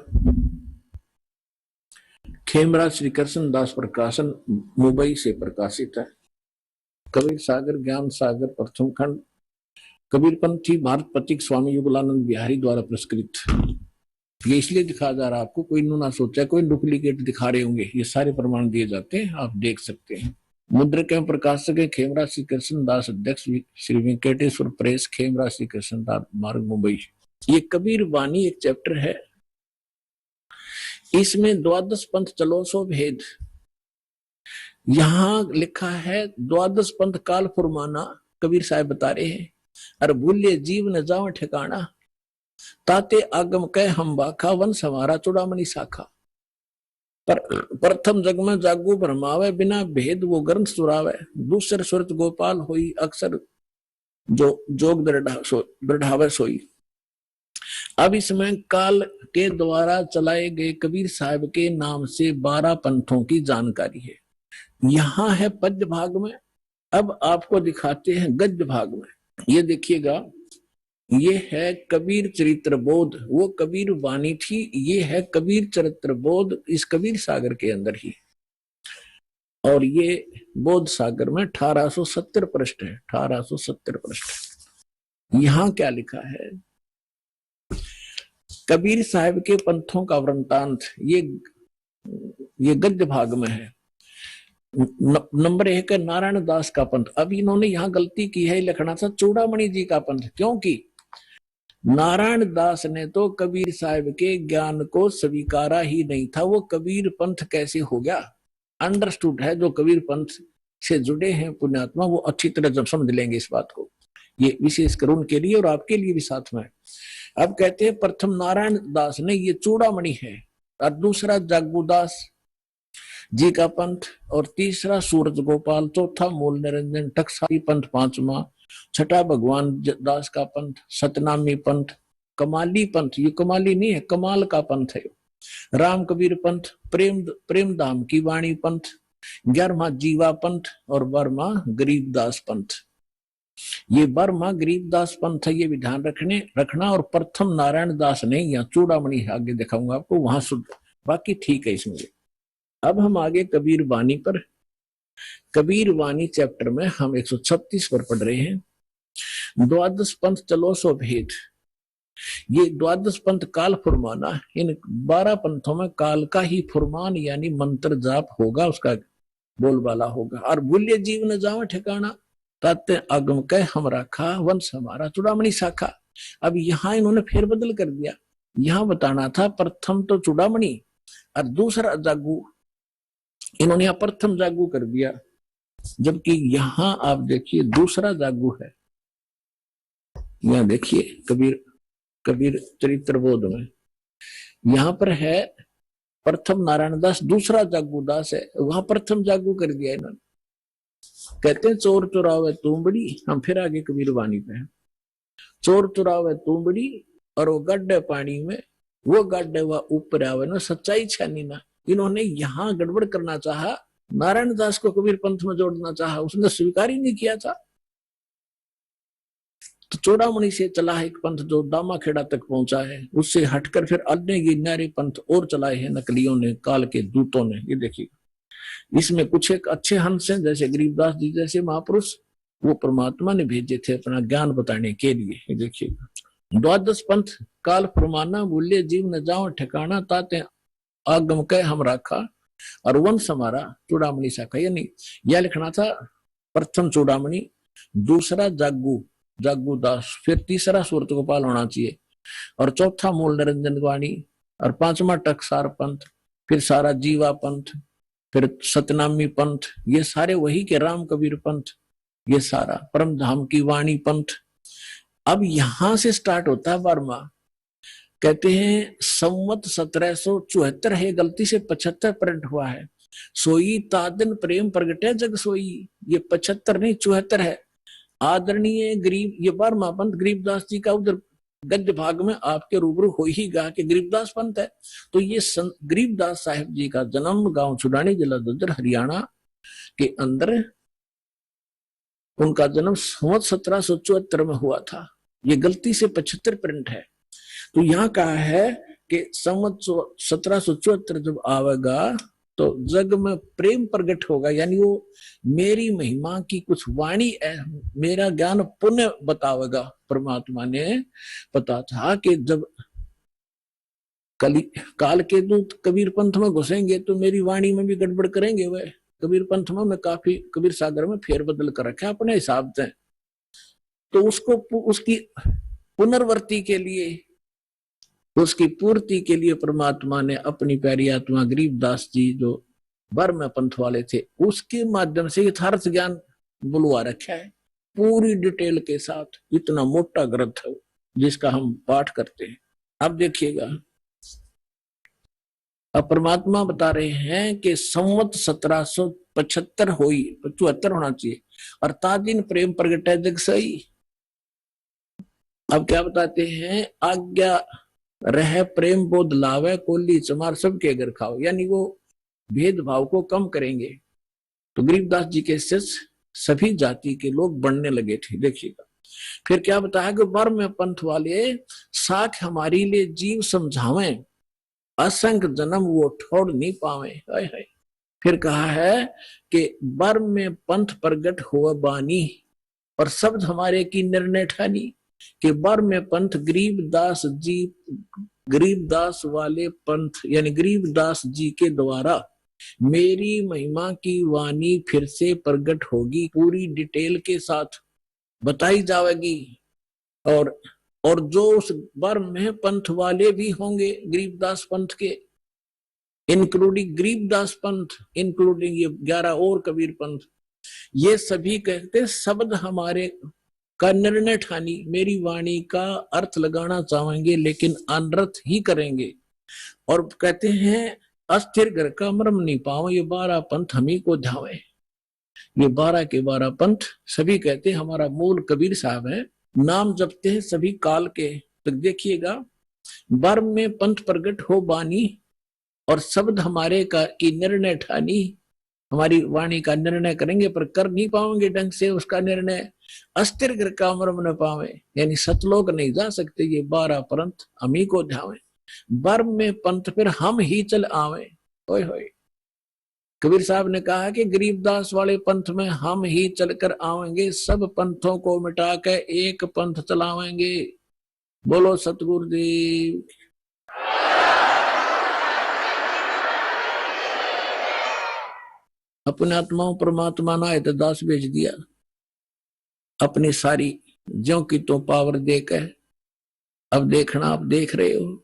खेमराज श्री कृष्ण दास प्रकाशन मुंबई से प्रकाशित है। कबीर सागर ज्ञान सागर प्रथम खंड, कबीरपंथी भारत पथिक स्वामी युगलानंद बिहारी द्वारा पुरस्कृत। ये इसलिए दिखाया जा रहा है आपको, कोई ना सोचा कोई डुप्लीकेट दिखा रहे होंगे, ये सारे प्रमाण दिए जाते हैं, आप देख सकते हैं। मुद्रक एवं प्रकाशक है खेमराज श्री कृष्ण दास, अध्यक्ष श्री वेंकटेश्वर प्रेस, खेमराज श्री कृष्ण दास मार्ग मुंबई। ये कबीर वाणी एक चैप्टर है, इसमें द्वादश पंथ चलो सो भेद। यहां लिखा है द्वादश पंथ काल फुरमाना, कबीर साहब बता रहे हैं। अरे भूल्य जीव न जाओ ठिकाना, ताते आगम कह हम बाखा, वंश हमारा चूड़ामणि शाखा। पर प्रथम जग में जागू भरमावे, बिना भेद वो ग्रंथ सुरावे। दूसर सुरत गोपाल होई, अक्सर जो जोग दृढ़ावे सोई। अब इसमें काल के द्वारा चलाए गए कबीर साहब के नाम से 12 पंथों की जानकारी है। यहां है पद्य भाग में, अब आपको दिखाते हैं गद्य भाग में। ये देखिएगा, ये है कबीर चरित्र बोध, वो कबीर वाणी थी, ये है कबीर चरित्र बोध इस कबीर सागर के अंदर ही। और ये बोध सागर में 1870 पृष्ठ है, 1870 पृष्ठ। यहां क्या लिखा है? कबीर साहब के पंथों का वृंतांत, ये गद्य भाग में है। नंबर 1 है नारायण दास का पंथ। अब इन्होंने यहाँ गलती की है, लिखना था चूड़ामणि जी का पंथ, क्योंकि नारायण दास ने तो कबीर साहब के ज्ञान को स्वीकारा ही नहीं था। वो कबीर पंथ कैसे हो गया? अंडरस्टूड है, जो कबीर पंथ से जुड़े हैं पुण्यात्मा, वो अच्छी तरह जब समझ लेंगे इस बात को। ये विशेष कर उनके लिए और आपके लिए भी साथ में। अब कहते हैं प्रथम नारायण दास ने, ये चूड़ामणि है, और दूसरा जागूदास जी का पंथ, और तीसरा सूरज गोपाल, चौथा मूल निरंजन टकसाली पंथ, पांचवा, छठा भगवान दास का पंथ, सतनामी पंथ, कमाली पंथ, ये कमाली नहीं है, कमाल का पंथ है, राम कबीर पंथ, प्रेम धाम की वाणी पंथ, 11वां जीवा पंथ, और 12वां गरीबदास पंथ। ये 12वां गरीबदास पंथ है, ये भी ध्यान रखना। और प्रथम नारायण दास ने, यहाँ चूड़ामणि आगे दिखाऊंगा आपको, वहां शुद्ध, बाकी ठीक है इसमें। अब हम आगे कबीर वाणी पर, कबीर वाणी चैप्टर में हम 136 पर पढ़ रहे हैं। द्वादश पंथ चलो सो भेद। ये द्वादश पंथ काल फुरमाना, इन 12 पंथों में काल का ही फुरमान यानी मंत्र जाप होगा, उसका बोलबाला होगा। और भूल्य जीव न जाओ ठिकाना, ताते आगम कह हम राखा, वंश हमारा चूड़ामणि शाखा। अब यहाँ इन्होंने फेरबदल कर दिया, यहाँ बताना था प्रथम तो चूड़ामणि और दूसरा जागू, इन्होंने यहाँ प्रथम जागू कर दिया, जबकि यहाँ आप देखिए दूसरा जागू है। यहाँ देखिए कबीर चरित्र बोध में यहाँ पर है प्रथम नारायण दास, दूसरा जागू दास है, वहां प्रथम जागू कर दिया इन्होंने। कहते हैं चोर चुरावे तुमबड़ी, हम फिर आगे कबीर वाणी पे हैं। चोर चुरावे तुमबड़ी, और वो गड्ढे पानी में, वो गड्ढे वह ऊपर आवे ना, सच्चाई छानी ना। इन्होंने यहाँ गड़बड़ करना चाहा, नारायण दास को कबीर पंथ में जोड़ना चाहा, उसने स्वीकार ही नहीं किया था। तो चूड़ामणि से चला है एक पंथ जो दामाखेड़ा तक पहुंचा है, उससे हटकर फिर अन्य गिरनारे पंथ और चलाए हैं नकलियों ने, काल के दूतों ने। ये देखिए, इसमें कुछ एक अच्छे हंस हैं, जैसे गरीबदास जी जैसे महापुरुष, वो परमात्मा ने भेजे थे अपना ज्ञान बताने के लिए। ये देखिए, द्वादश पंथ काल फरमाना, भूल्य जीव न जाओ ठिकाना, ताते आगम कह हम राखा, और वंश हमारा चूड़ामणि शाखा। यानी यह लिखना था प्रथम चूड़ामणि, दूसरा जागू दास, फिर तीसरा सूरत गोपाल होना चाहिए, और चौथा मूल निरंजन वाणी, और 5वां टकसार पंथ, फिर सारा जीवा पंथ, फिर सतनामी पंथ, ये सारे वही के राम कबीर पंथ, ये सारा परम धाम की वाणी पंथ। अब यहां से स्टार्ट होता है 12वां, कहते हैं संवत 1774 है, गलती से 75 प्रिंट हुआ है। सोई तादन प्रेम प्रगटे जग सोई, ये 75 नहीं 74 है। आदरणीय गरीब, ये 12वां पंथ गरीबदास जी का उधर गद्य भाग में आपके रूबरू हो ही गा कि गरीबदास पंथ है। तो ये गरीबदास साहिब जी का जन्म गांव छुड़ानी, जिला ददर, हरियाणा के अंदर उनका जन्म संवत 1774 में हुआ था। ये गलती से 75 प्रिंट है। तो यहाँ कहा है कि संवत 1774 जब आवेगा तो जग में प्रेम प्रकट होगा, यानी वो मेरी महिमा की कुछ वाणी है, मेरा ज्ञान पुण्य बतावेगा। परमात्मा ने पता था कि जब काल के दूत कबीर पंथ में घुसेंगे तो मेरी वाणी में भी गड़बड़ करेंगे। वह कबीर पंथ में उन्हें काफी कबीर सागर में फेरबदल कर रखा है अपने हिसाब से। तो उसको उसकी पुनर्वर्ती के लिए, उसकी पूर्ति के लिए परमात्मा ने अपनी प्यारी आत्मा गरीबदास जी जो बर्म पंथ वाले थे उसके माध्यम से यथार्थ ज्ञान बुलवा रखा है पूरी डिटेल के साथ। इतना मोटा ग्रंथ है जिसका हम पाठ करते हैं। अब देखिएगा, अब परमात्मा बता रहे हैं कि संवत 1775 हुई, 75 होना चाहिए, और तादिन प्रेम प्रगटे जग सही। अब क्या बताते हैं, आज्ञा रह प्रेम बोध लावे, कोली चमार सबके घर खाओ, यानी वो भेदभाव को कम करेंगे। तो गरीबदास जी के शिष्य सभी जाति के लोग बनने लगे थे। देखिएगा फिर क्या बताया कि बर्म पंथ वाले साख हमारी ले जीव समझावे, असंख्य जन्म वो ठोड़ नहीं पावे। हाय हाय। फिर कहा है कि बर्म में पंथ प्रगट हुआ बानी, और शब्द हमारे की निर्णय ठानी कि बर्म में पंथ गरीबदास जी, गरीबदास वाले पंथ यानी गरीबदास जी के द्वारा मेरी महिमा की वाणी फिर से प्रकट होगी, पूरी डिटेल के साथ बताई जाएगी। और जो उस बर्म में पंथ वाले भी होंगे गरीबदास पंथ के, इंक्लूडिंग गरीबदास पंथ, इंक्लूडिंग ये 11 और कबीर पंथ, ये सभी कहते शब्द हमारे का निर्णय ठानी, मेरी वाणी का अर्थ लगाना चाहेंगे लेकिन अनर्थ ही करेंगे। और कहते हैं अस्थिर घर का मर्म नहीं पाओ, ये 12 पंथ हमी को ध्यावे। ये 12 के 12 पंथ सभी कहते हैं हमारा मूल कबीर साहब है, नाम जपते हैं सभी काल के। तो देखिएगा, बर्म में पंथ प्रगट हो बानी, और शब्द हमारे का की निर्णय ठानी, हमारी वाणी का निर्णय करेंगे पर कर नहीं पाओगे ढंग से उसका निर्णय। अस्थिर घर का मर्म न पावे, यानी सतलोक नहीं जा सकते, ये 12 पंथ हमी को ध्यावे। बर्म में पंथ फिर हम ही चल आवे। ओए होए, कबीर साहब ने कहा कि गरीबदास वाले पंथ में हम ही चलकर आवेंगे, सब पंथों को मिटा के एक पंथ चलावेंगे। बोलो सतगुरुदेव। अपने आत्माओं परमात्मा ना है तो दास भेज दिया, अपनी सारी ज्यों की तो पावर देकर। अब देखना, आप देख रहे हो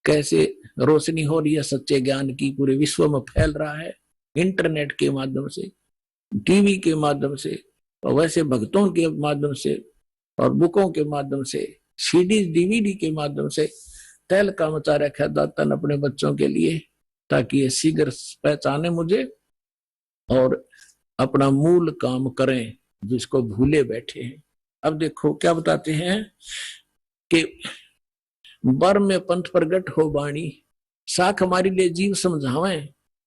कैसे रोशनी हो रही है सच्चे ज्ञान की, पूरे विश्व में फैल रहा है इंटरनेट के माध्यम से, टीवी के माध्यम से, और वैसे भक्तों के माध्यम से, और बुकों के माध्यम से, सीडी डीवीडी के माध्यम से। तैल का मचा रखा दाता ने अपने बच्चों के लिए, ताकि ये शीघ्र पहचाने मुझे और अपना मूल काम करें जिसको भूले बैठे हैं। अब देखो क्या बताते हैं कि बर्म में पंथ प्रगट हो बाणी, साख हमारी ले जीव समझावे,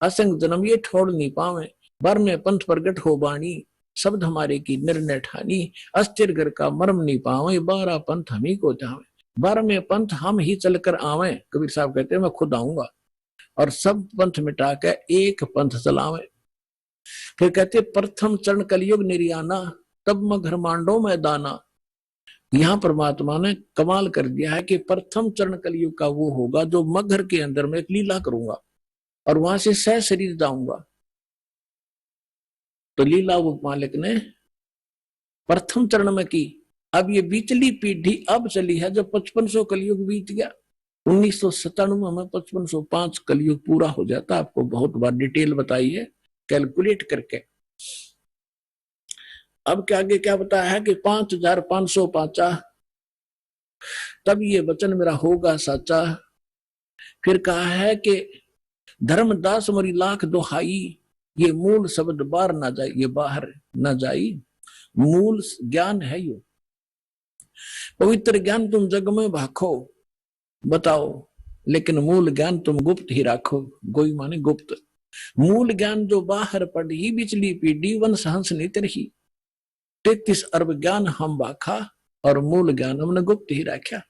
असंग जन्म ये ठोड़ नहीं पावे। बर्म में पंथ प्रगट हो बाणी, शब्द हमारे की निर्णय ठानी, अस्थिर घर का मर्म नहीं पावे, 12 पंथ हम ही को जावे। बर्म में पंथ हम ही चलकर आवे, कबीर साहब कहते हैं मैं खुद आऊंगा और सब पंथ मिटा के एक पंथ चलावे। फिर कहते प्रथम चरण कलयुग निर्याना, तब मैं घर मांडो में दाना। यहां परमात्मा ने कमाल कर दिया है कि प्रथम चरण कलयुग का वो होगा जो मगर के अंदर में एक लीला करूंगा और वहां से सह शरीर जाऊंगा। तो लीला वो मालिक ने प्रथम चरण में की। अब ये बीचली पीढ़ी अब चली है जब 5500 कलयुग बीत गया। 1997 में 5505 कलयुग पूरा हो जाता। आपको बहुत बार डिटेल बताई है कैलकुलेट करके। अब क्या आगे क्या बताया है कि 5505 तब ये वचन मेरा होगा साचा। फिर कहा है कि धर्मदास मरी लाख दोहाई, ये मूल शब्द बाहर ना जाए, ये बाहर ना जाई। मूल ज्ञान है यो, पवित्र ज्ञान तुम जग में भाखो बताओ, लेकिन मूल ज्ञान तुम गुप्त ही राखो। गोई माने गुप्त। मूल ज्ञान जो बाहर पढ़ी बिचली पीढ़ी, वंश हंस नित रही। 33 अरब ज्ञान हम बाखा, और मूल ज्ञान हमने गुप्त ही रखा।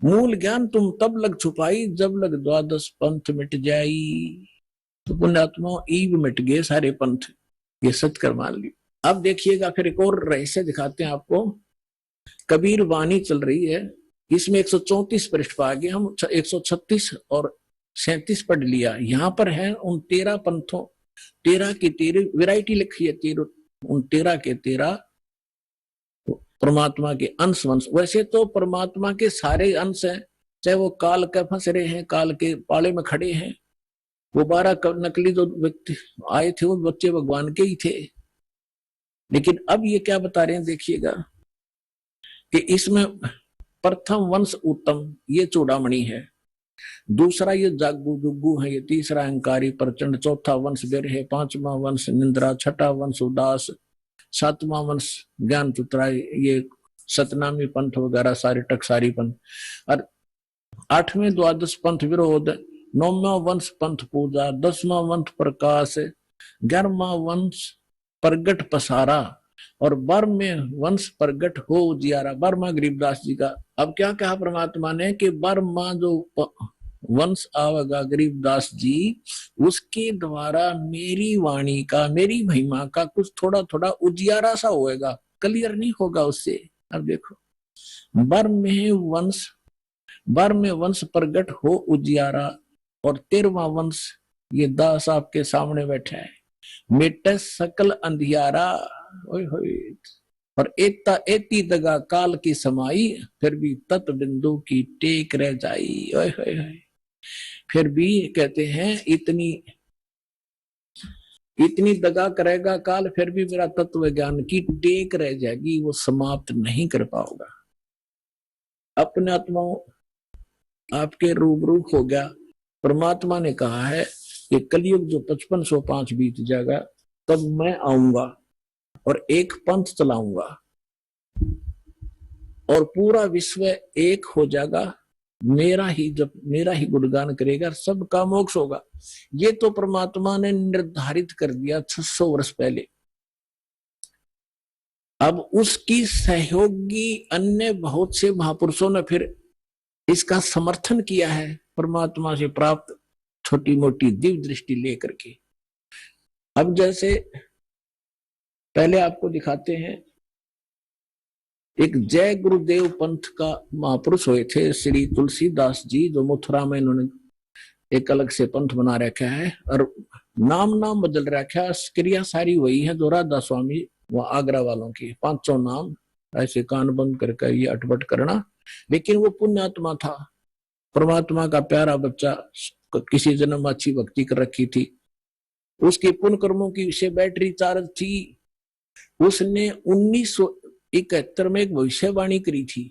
मूल ज्ञान तुम तब लग छुपाई, जब लग द्वादश पंथ मिट जाई। तो पुण्यात्मा ईब मिट गए सारे पंथ, ये सत्कर मान ली। अब देखिएगा फिर एक और रहस्य दिखाते हैं आपको। कबीर वाणी चल रही है, इसमें 134 पृष्ठ पर आगे हम 136 और 37 पढ़ लिया। यहाँ पर है उन 13 पंथों, 13 की 13 वैरायटी लिखी है, 13 उन 13 के 13 परमात्मा के अंश वंश। वैसे तो परमात्मा के सारे अंश हैं, चाहे वो काल के फंस रहे हैं, काल के पाले में खड़े हैं। वो 12 नकली जो व्यक्ति आए थे वो बच्चे भगवान के ही थे। लेकिन अब ये क्या बता रहे हैं देखिएगा कि इसमें प्रथम वंश उत्तम, ये चूड़ामणि है। दूसरा ये जागू जुगू है, ये तीसरा अहंकारी प्रचंड, चौथा वंश वीर है, पांचवा वंश निंद्रा, छठा वंश उदास, सातवां वंश ज्ञान चुतरा, ये सतनामी पंथ वगैरह सारे टकसारी पंथ, और 8वें द्वादश पंथ विरोध, 9वां वंश पंथ पूजा, 10वां वंश प्रकाश, 11वां वंश प्रगट पसारा, और 12वें वंश प्रगट हो उजियारा। 12वां गरीबदास जी का। अब क्या कहा परमात्मा ने कि 12वां जो वंश आवेगा गरीबदास जी, उसके द्वारा मेरी वाणी का, मेरी महिमा का कुछ थोड़ा थोड़ा उजियारा सा होएगा, क्लियर नहीं होगा उससे। अब देखो 12वें वंश प्रगट हो उजियारा, और 13वां वंश ये दास आपके सामने बैठा है, मिटे सकल अंधियारा। ओए होए। और एता एती दगा काल की समाई, फिर भी तत् बिंदु की टेक रह जाई। ओए होए होए। फिर भी कहते हैं इतनी दगा करेगा काल, फिर भी मेरा तत्व ज्ञान की टेक रह जाएगी, वो समाप्त नहीं कर पाओगा। अपने आत्माओं आपके रूबरू हो गया। परमात्मा ने कहा है कि कलयुग जो 5505 बीत जाएगा, तब मैं आऊंगा और एक पंथ चलाऊंगा और पूरा विश्व एक हो जाएगा, मेरा ही गुणगान करेगा, सबका मोक्ष होगा। ये तो परमात्मा ने निर्धारित कर दिया 600 वर्ष पहले। अब उसकी सहयोगी अन्य बहुत से महापुरुषों ने फिर इसका समर्थन किया है, परमात्मा से प्राप्त छोटी मोटी दिव्य दृष्टि लेकर के। अब जैसे पहले आपको दिखाते हैं, एक जय गुरुदेव पंथ का महापुरुष हुए थे श्री तुलसीदास जी, जो मथुरा में इन्होंने एक अलग से पंथ बना रखा है और नाम बदल रखा है। क्रिया सारी वही है जो राधा स्वामी व आगरा वालों की, 500 नाम ऐसे कान बंद करके ये अटपट करना। लेकिन वो पुण्यात्मा था, परमात्मा का प्यारा बच्चा, किसी जन्म अच्छी भक्ति कर रखी थी, उसके पुण्य कर्मों की से बैटरी चार्ज थी। उसने 1971 में एक भविष्यवाणी करी थी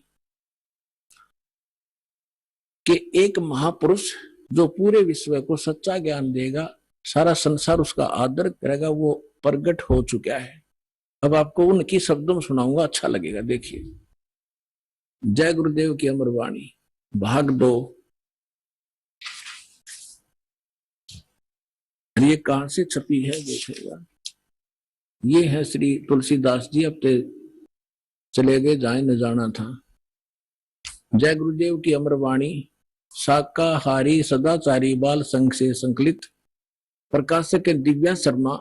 कि एक महापुरुष जो पूरे विश्व को सच्चा ज्ञान देगा, सारा संसार उसका आदर करेगा, वो प्रगट हो चुका है। अब आपको उनकी शब्दों में सुनाऊंगा, अच्छा लगेगा। देखिए, जय गुरुदेव की अमर वाणी, भाग 2। ये कहां से छपी है देखिएगा। ये है श्री तुलसीदास जी, अब तो चले गए, जाए न जाना था। जय गुरुदेव की अमर वाणी, शाकाहारी सदाचारी बाल संघ से संकलित, प्रकाशक दिव्या शर्मा,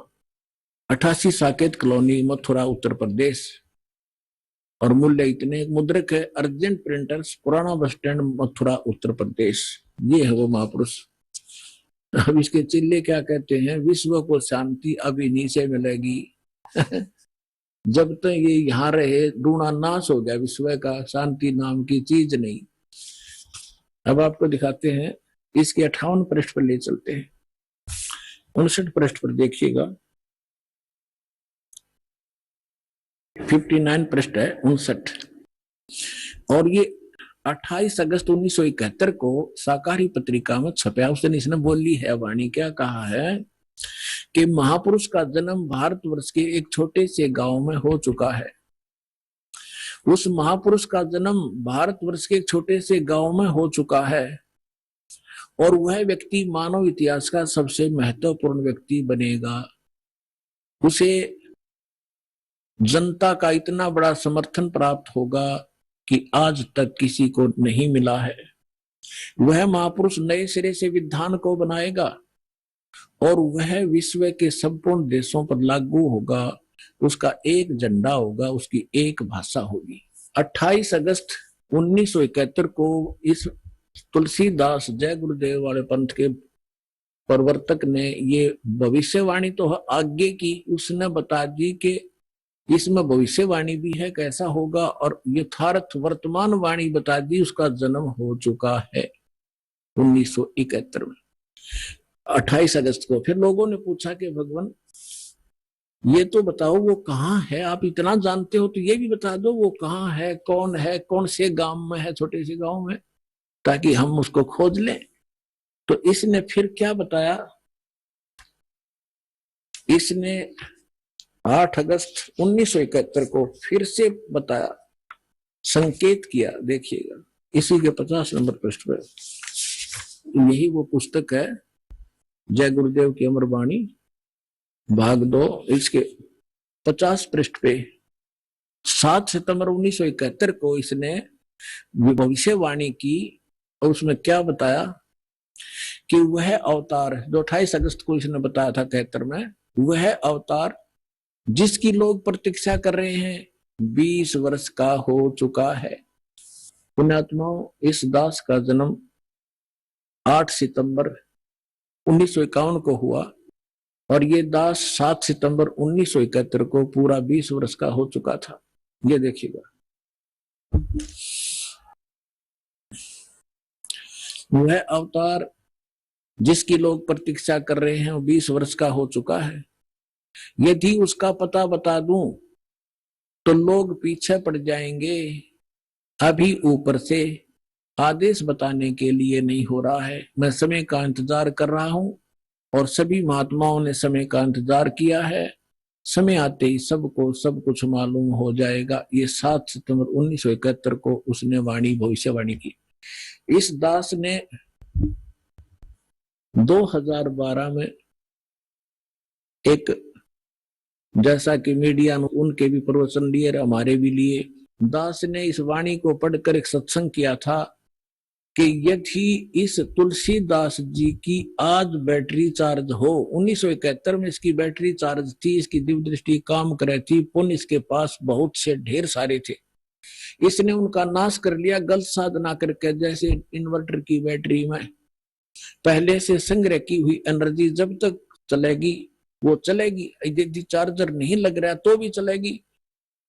88 साकेत कॉलोनी, मथुरा, उत्तर प्रदेश। और मूल्य इतने, मुद्रक है अर्जेंट प्रिंटर्स, पुराना बस स्टैंड, मथुरा, उत्तर प्रदेश। ये है वो महापुरुष। अब इसके चिल्ले क्या कहते हैं, विश्व को शांति अब इन्हीं से मिलेगी। जब तक ये यहाँ रहे, डूणा नाश हो गया विश्व का, शांति नाम की चीज नहीं। अब आपको दिखाते हैं, इसके 58 पृष्ठ पर ले चलते हैं। 59 पृष्ठ पर देखिएगा, 59 पृष्ठ है 59, और ये 28 अगस्त 1971 को साकारी पत्रिका में छपया। उस दिन इसने बोली है वाणी, क्या कहा है कि महापुरुष का जन्म भारतवर्ष के एक छोटे से गांव में हो चुका है। उस महापुरुष का जन्म भारतवर्ष के एक छोटे से गांव में हो चुका है और वह व्यक्ति मानव इतिहास का सबसे महत्वपूर्ण व्यक्ति बनेगा। उसे जनता का इतना बड़ा समर्थन प्राप्त होगा कि आज तक किसी को नहीं मिला है। वह महापुरुष नए सिरे से विधान को बनाएगा और वह विश्व के संपूर्ण देशों पर लागू होगा। उसका एक झंडा होगा, उसकी एक भाषा होगी। 28 अगस्त 1971 को इस तुलसीदास जय गुरुदेव वाले पंथ के प्रवर्तक ने ये भविष्यवाणी तो आगे की, उसने बता दी कि इसमें भविष्यवाणी भी है कैसा होगा और यथार्थ वर्तमान वाणी बता दी। उसका जन्म हो चुका है 1971 में 28 अगस्त को। फिर लोगों ने पूछा कि भगवान ये तो बताओ वो कहाँ है, आप इतना जानते हो तो ये भी बता दो वो कहाँ है, कौन से गांव में है, छोटे से गांव में, ताकि हम उसको खोज लें। तो इसने फिर क्या बताया, इसने 8 अगस्त 1971 को फिर से बताया, संकेत किया। देखिएगा इसी के 50 नंबर पृष्ठ पर, यही वो पुस्तक है जय गुरुदेव की अमर वाणी भाग 2, इसके 50 पृष्ठ पे 7 सितंबर 1971 को इसने भविष्यवाणी की और उसमें क्या बताया कि वह अवतार जो 28 अगस्त को इसने बताया था 71 में, वह अवतार जिसकी लोग प्रतीक्षा कर रहे हैं 20 वर्ष का हो चुका है। पुण्यात्माओं, इस दास का जन्म 8 सितंबर 1951 को हुआ और ये दास 7 सितंबर 1971 को पूरा 20 वर्ष का हो चुका था। ये देखिएगा, वह अवतार जिसकी लोग प्रतीक्षा कर रहे हैं 20 वर्ष का हो चुका है। यदि उसका पता बता दूं तो लोग पीछे पड़ जाएंगे। अभी ऊपर से आदेश बताने के लिए नहीं हो रहा है, मैं समय का इंतजार कर रहा हूं और सभी महात्माओं ने समय का इंतजार किया है। समय आते ही सबको सब कुछ मालूम हो जाएगा। ये 7 सितंबर 1971 को उसने भविष्यवाणी की। इस दास ने 2012 में एक, जैसा कि मीडिया ने उनके भी प्रवचन लिए, हमारे भी लिए, दास ने इस वाणी को पढ़कर एक सत्संग किया था कि यदि इस तुलसीदास जी की आज बैटरी चार्ज हो, 1971 में इसकी बैटरी चार्ज थी, इसकी दिव्य दृष्टि काम करे थी, पुण्य इसके पास बहुत से ढेर सारे थे, इसने उनका नाश कर लिया गलत साधना करके। जैसे इन्वर्टर की बैटरी में पहले से संग्रह की हुई एनर्जी जब तक चलेगी वो चलेगी, यदि चार्जर नहीं लग रहा तो भी चलेगी,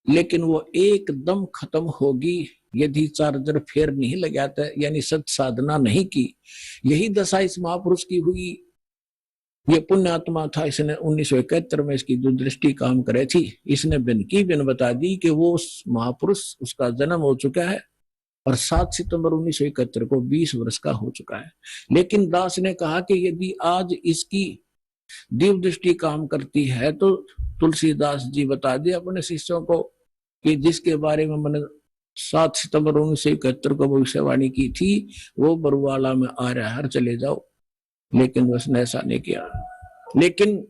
लेकिन वो एकदम खत्म होगी यदि चार्जर फेर नहीं लगाता, यानी सत साधना नहीं की। यही दशा इस महापुरुष की हुई। ये पुण्यात्मा था, इसने 1971 में इसकी दूरदृष्टि काम करे थी। इसने बिन की बिन बता दी कि वो उस महापुरुष, उसका जन्म हो चुका है और 7 सितंबर 1971 को 20 वर्ष का हो चुका है। लेकिन दास ने कहा कि यदि आज इसकी दिव्य दृष्टि काम करती है तो तुलसीदास जी बता दे अपने शिष्यों को कि जिसके बारे में मैंने 7 सितंबर 1971 को भविष्यवाणी की थी वो बरुवाला में आ रहा है, चले जाओ। लेकिन उसने ऐसा नहीं किया। लेकिन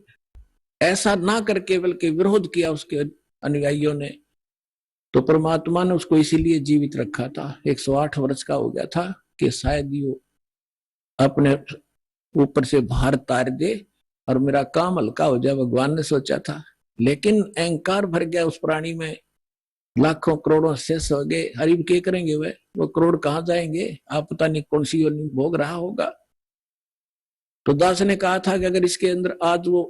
ऐसा ना करके बल्कि विरोध किया उसके अनुयायियों ने, तो परमात्मा ने उसको इसीलिए जीवित रखा था। 108 वर्ष का हो गया था कि शायद वो अपने ऊपर से भार तार दे और मेरा काम हल्का हो जाए, भगवान ने सोचा था। लेकिन अहंकार भर गया उस प्राणी में, लाखों करोड़ों शेष हो गए। हरिब क्या करेंगे वो करोड़ कहाँ जाएंगे, आप पता नहीं कौन सी योनि भोग रहा होगा। तो दास ने कहा था कि अगर इसके अंदर आज वो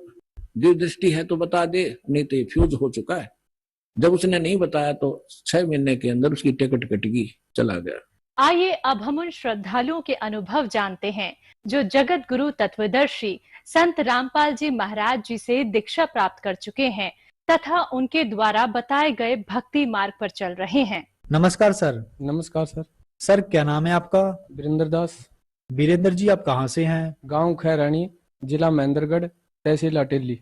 दिव्य दृष्टि है तो बता दे, नहीं तो ये फ्यूज हो चुका है। जब उसने नहीं बताया तो 6 महीने के अंदर उसकी टिकट कट गई, चला गया। आइए अब हम उन श्रद्धालुओं के अनुभव जानते हैं जो जगत गुरु तत्वदर्शी संत रामपाल जी महाराज जी से दीक्षा प्राप्त कर चुके हैं तथा उनके द्वारा बताए गए भक्ति मार्ग पर चल रहे हैं। नमस्कार सर। नमस्कार सर। सर क्या नाम है आपका? वीरेंद्र दास। वीरेंद्र जी, आप कहाँ से हैं? गांव खैरानी, जिला महेंद्रगढ़, तहसील अटेली।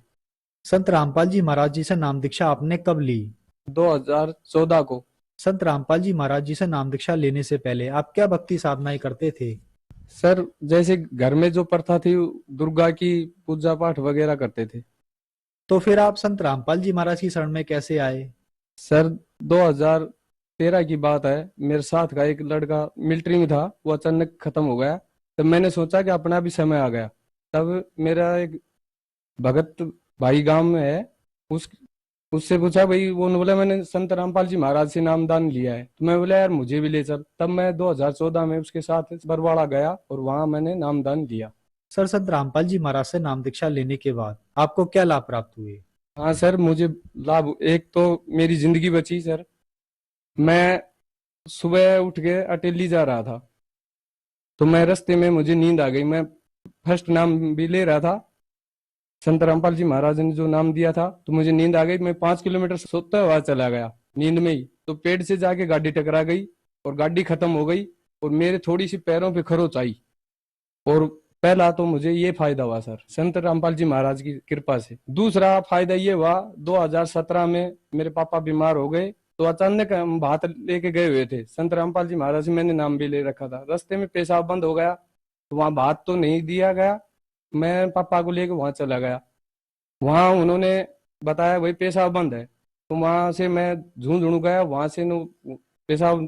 संत रामपाल जी महाराज जी से नाम दीक्षा आपने कब ली? 2014 को। संत रामपाल जी महाराज जी से नाम दीक्षा लेने से पहले आप क्या भक्ति साधनाएं करते थे? सर जैसे घर में जो प्रथा थी, दुर्गा की पूजा पाठ वगैरह करते थे। तो फिर आप संत रामपाल जी महाराज की शरण में कैसे आए? सर 2013 की बात है, मेरे साथ का एक लड़का मिलिट्री में था, वो अचानक खत्म हो गया। तब मैंने सोचा कि अपना भी समय आ गया। तब मेरा एक भगत भाई गांव में है, उससे पूछा भाई, वो बोला मैंने संत रामपाल जी महाराज से नामदान लिया है। तो मैं बोला यार मुझे भी ले चल। तब मैं 2014 में उसके साथ बरवाड़ा गया और वहां मैंने नामदान लिया। सर, संत रामपाल जी महाराज से नाम दीक्षा लेने के बाद आपको क्या लाभ प्राप्त हुए? हाँ सर, मुझे लाभ, एक तो मेरी जिंदगी बची सर। मैं सुबह उठ के अटेली जा रहा था, तो मैं रास्ते में मुझे नींद आ गई। मैं फर्स्ट नाम भी ले रहा था, संत रामपाल जी महाराज ने जो नाम दिया था, तो मुझे नींद आ गई। मैं 5 किलोमीटर सोता हुआ चला गया नींद में ही, तो पेड़ से जाके गाड़ी टकरा गई और गाड़ी खत्म हो गई और मेरे थोड़ी सी पैरों पे खरोच आई। और पहला तो मुझे ये फायदा हुआ सर, संत रामपाल जी महाराज की कृपा से। दूसरा फायदा ये हुआ, 2017 में मेरे पापा बीमार हो गए, तो अचानक हम भात लेके गए हुए थे। संत रामपाल जी महाराज से मैंने नाम भी ले रखा था। रास्ते में पेशाब बंद हो गया, तो वहां भात तो नहीं दिया गया। मैं पापा को लेके वहां चला गया, वहां उन्होंने बताया भाई पेशाब बंद है। तो वहां से मैं झुंझुनू गया, वहां से पेशाब,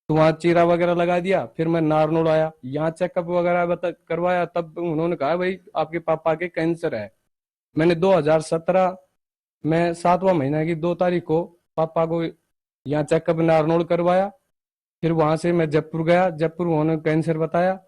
तो वहां चीरा वगैरह लगा दिया। फिर मैं नारनौल आया, यहाँ चेकअप वगैरह करवाया। तब उन्होंने कहा भाई आपके पापा के कैंसर है। मैंने 2017 में 7वां महीना की 2 तारीख को पापा को यहाँ चेकअप नारनौल करवाया। फिर वहां से मैं जयपुर गया, जयपुर उन्होंने कैंसर बताया।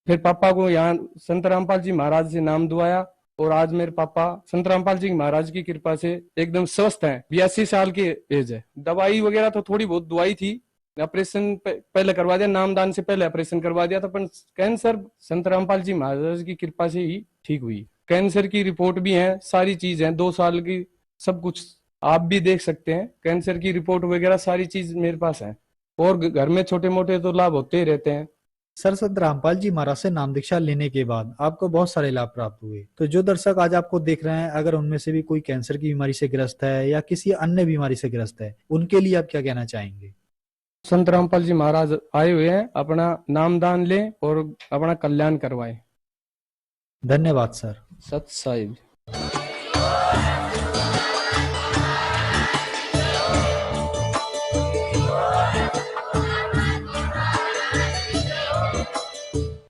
फिर पापा को यहाँ संत रामपाल जी महाराज से नाम दुआया और आज मेरे पापा संत रामपाल जी महाराज की कृपा से एकदम स्वस्थ हैं। 82 साल की एज है। दवाई वगैरह तो थोड़ी बहुत दवाई थी, ऑपरेशन पहले करवा दिया, नामदान से पहले ऑपरेशन करवा दिया था, पर कैंसर संत रामपाल जी महाराज की कृपा से ही ठीक हुई। कैंसर की रिपोर्ट भी है, सारी चीज है, 2 साल की सब कुछ आप भी देख सकते हैं। कैंसर की रिपोर्ट वगैरह सारी चीज मेरे पास है, और घर में छोटे मोटे तो लाभ होते ही रहते हैं। सर, संत रामपाल जी महाराज से नाम दीक्षा लेने के बाद आपको बहुत सारे लाभ प्राप्त हुए। तो जो दर्शक आज आपको देख रहे हैं, अगर उनमें से भी कोई कैंसर की बीमारी से ग्रस्त है या किसी अन्य बीमारी से ग्रस्त है, उनके लिए आप क्या कहना चाहेंगे? संत रामपाल जी महाराज आए हुए हैं, अपना नामदान लें और अपना कल्याण करवाएं। धन्यवाद सर। सत साहिब।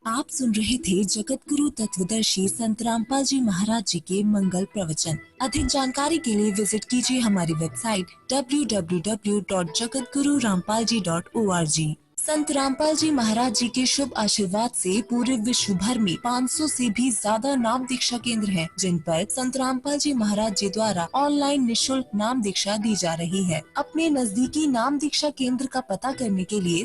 आप सुन रहे थे जगत गुरु तत्वदर्शी संत रामपाल जी महाराज जी के मंगल प्रवचन। अधिक जानकारी के लिए विजिट कीजिए हमारी वेबसाइट www.jagatgururampalji.org। संत रामपाल जी महाराज जी के शुभ आशीर्वाद से पूरे विश्व भर में 500 से भी ज्यादा नाम दीक्षा केंद्र हैं, जिन पर संत रामपाल जी महाराज जी द्वारा ऑनलाइन निशुल्क नाम दीक्षा दी जा रही है। अपने नजदीकी नाम दीक्षा केंद्र का पता करने के लिए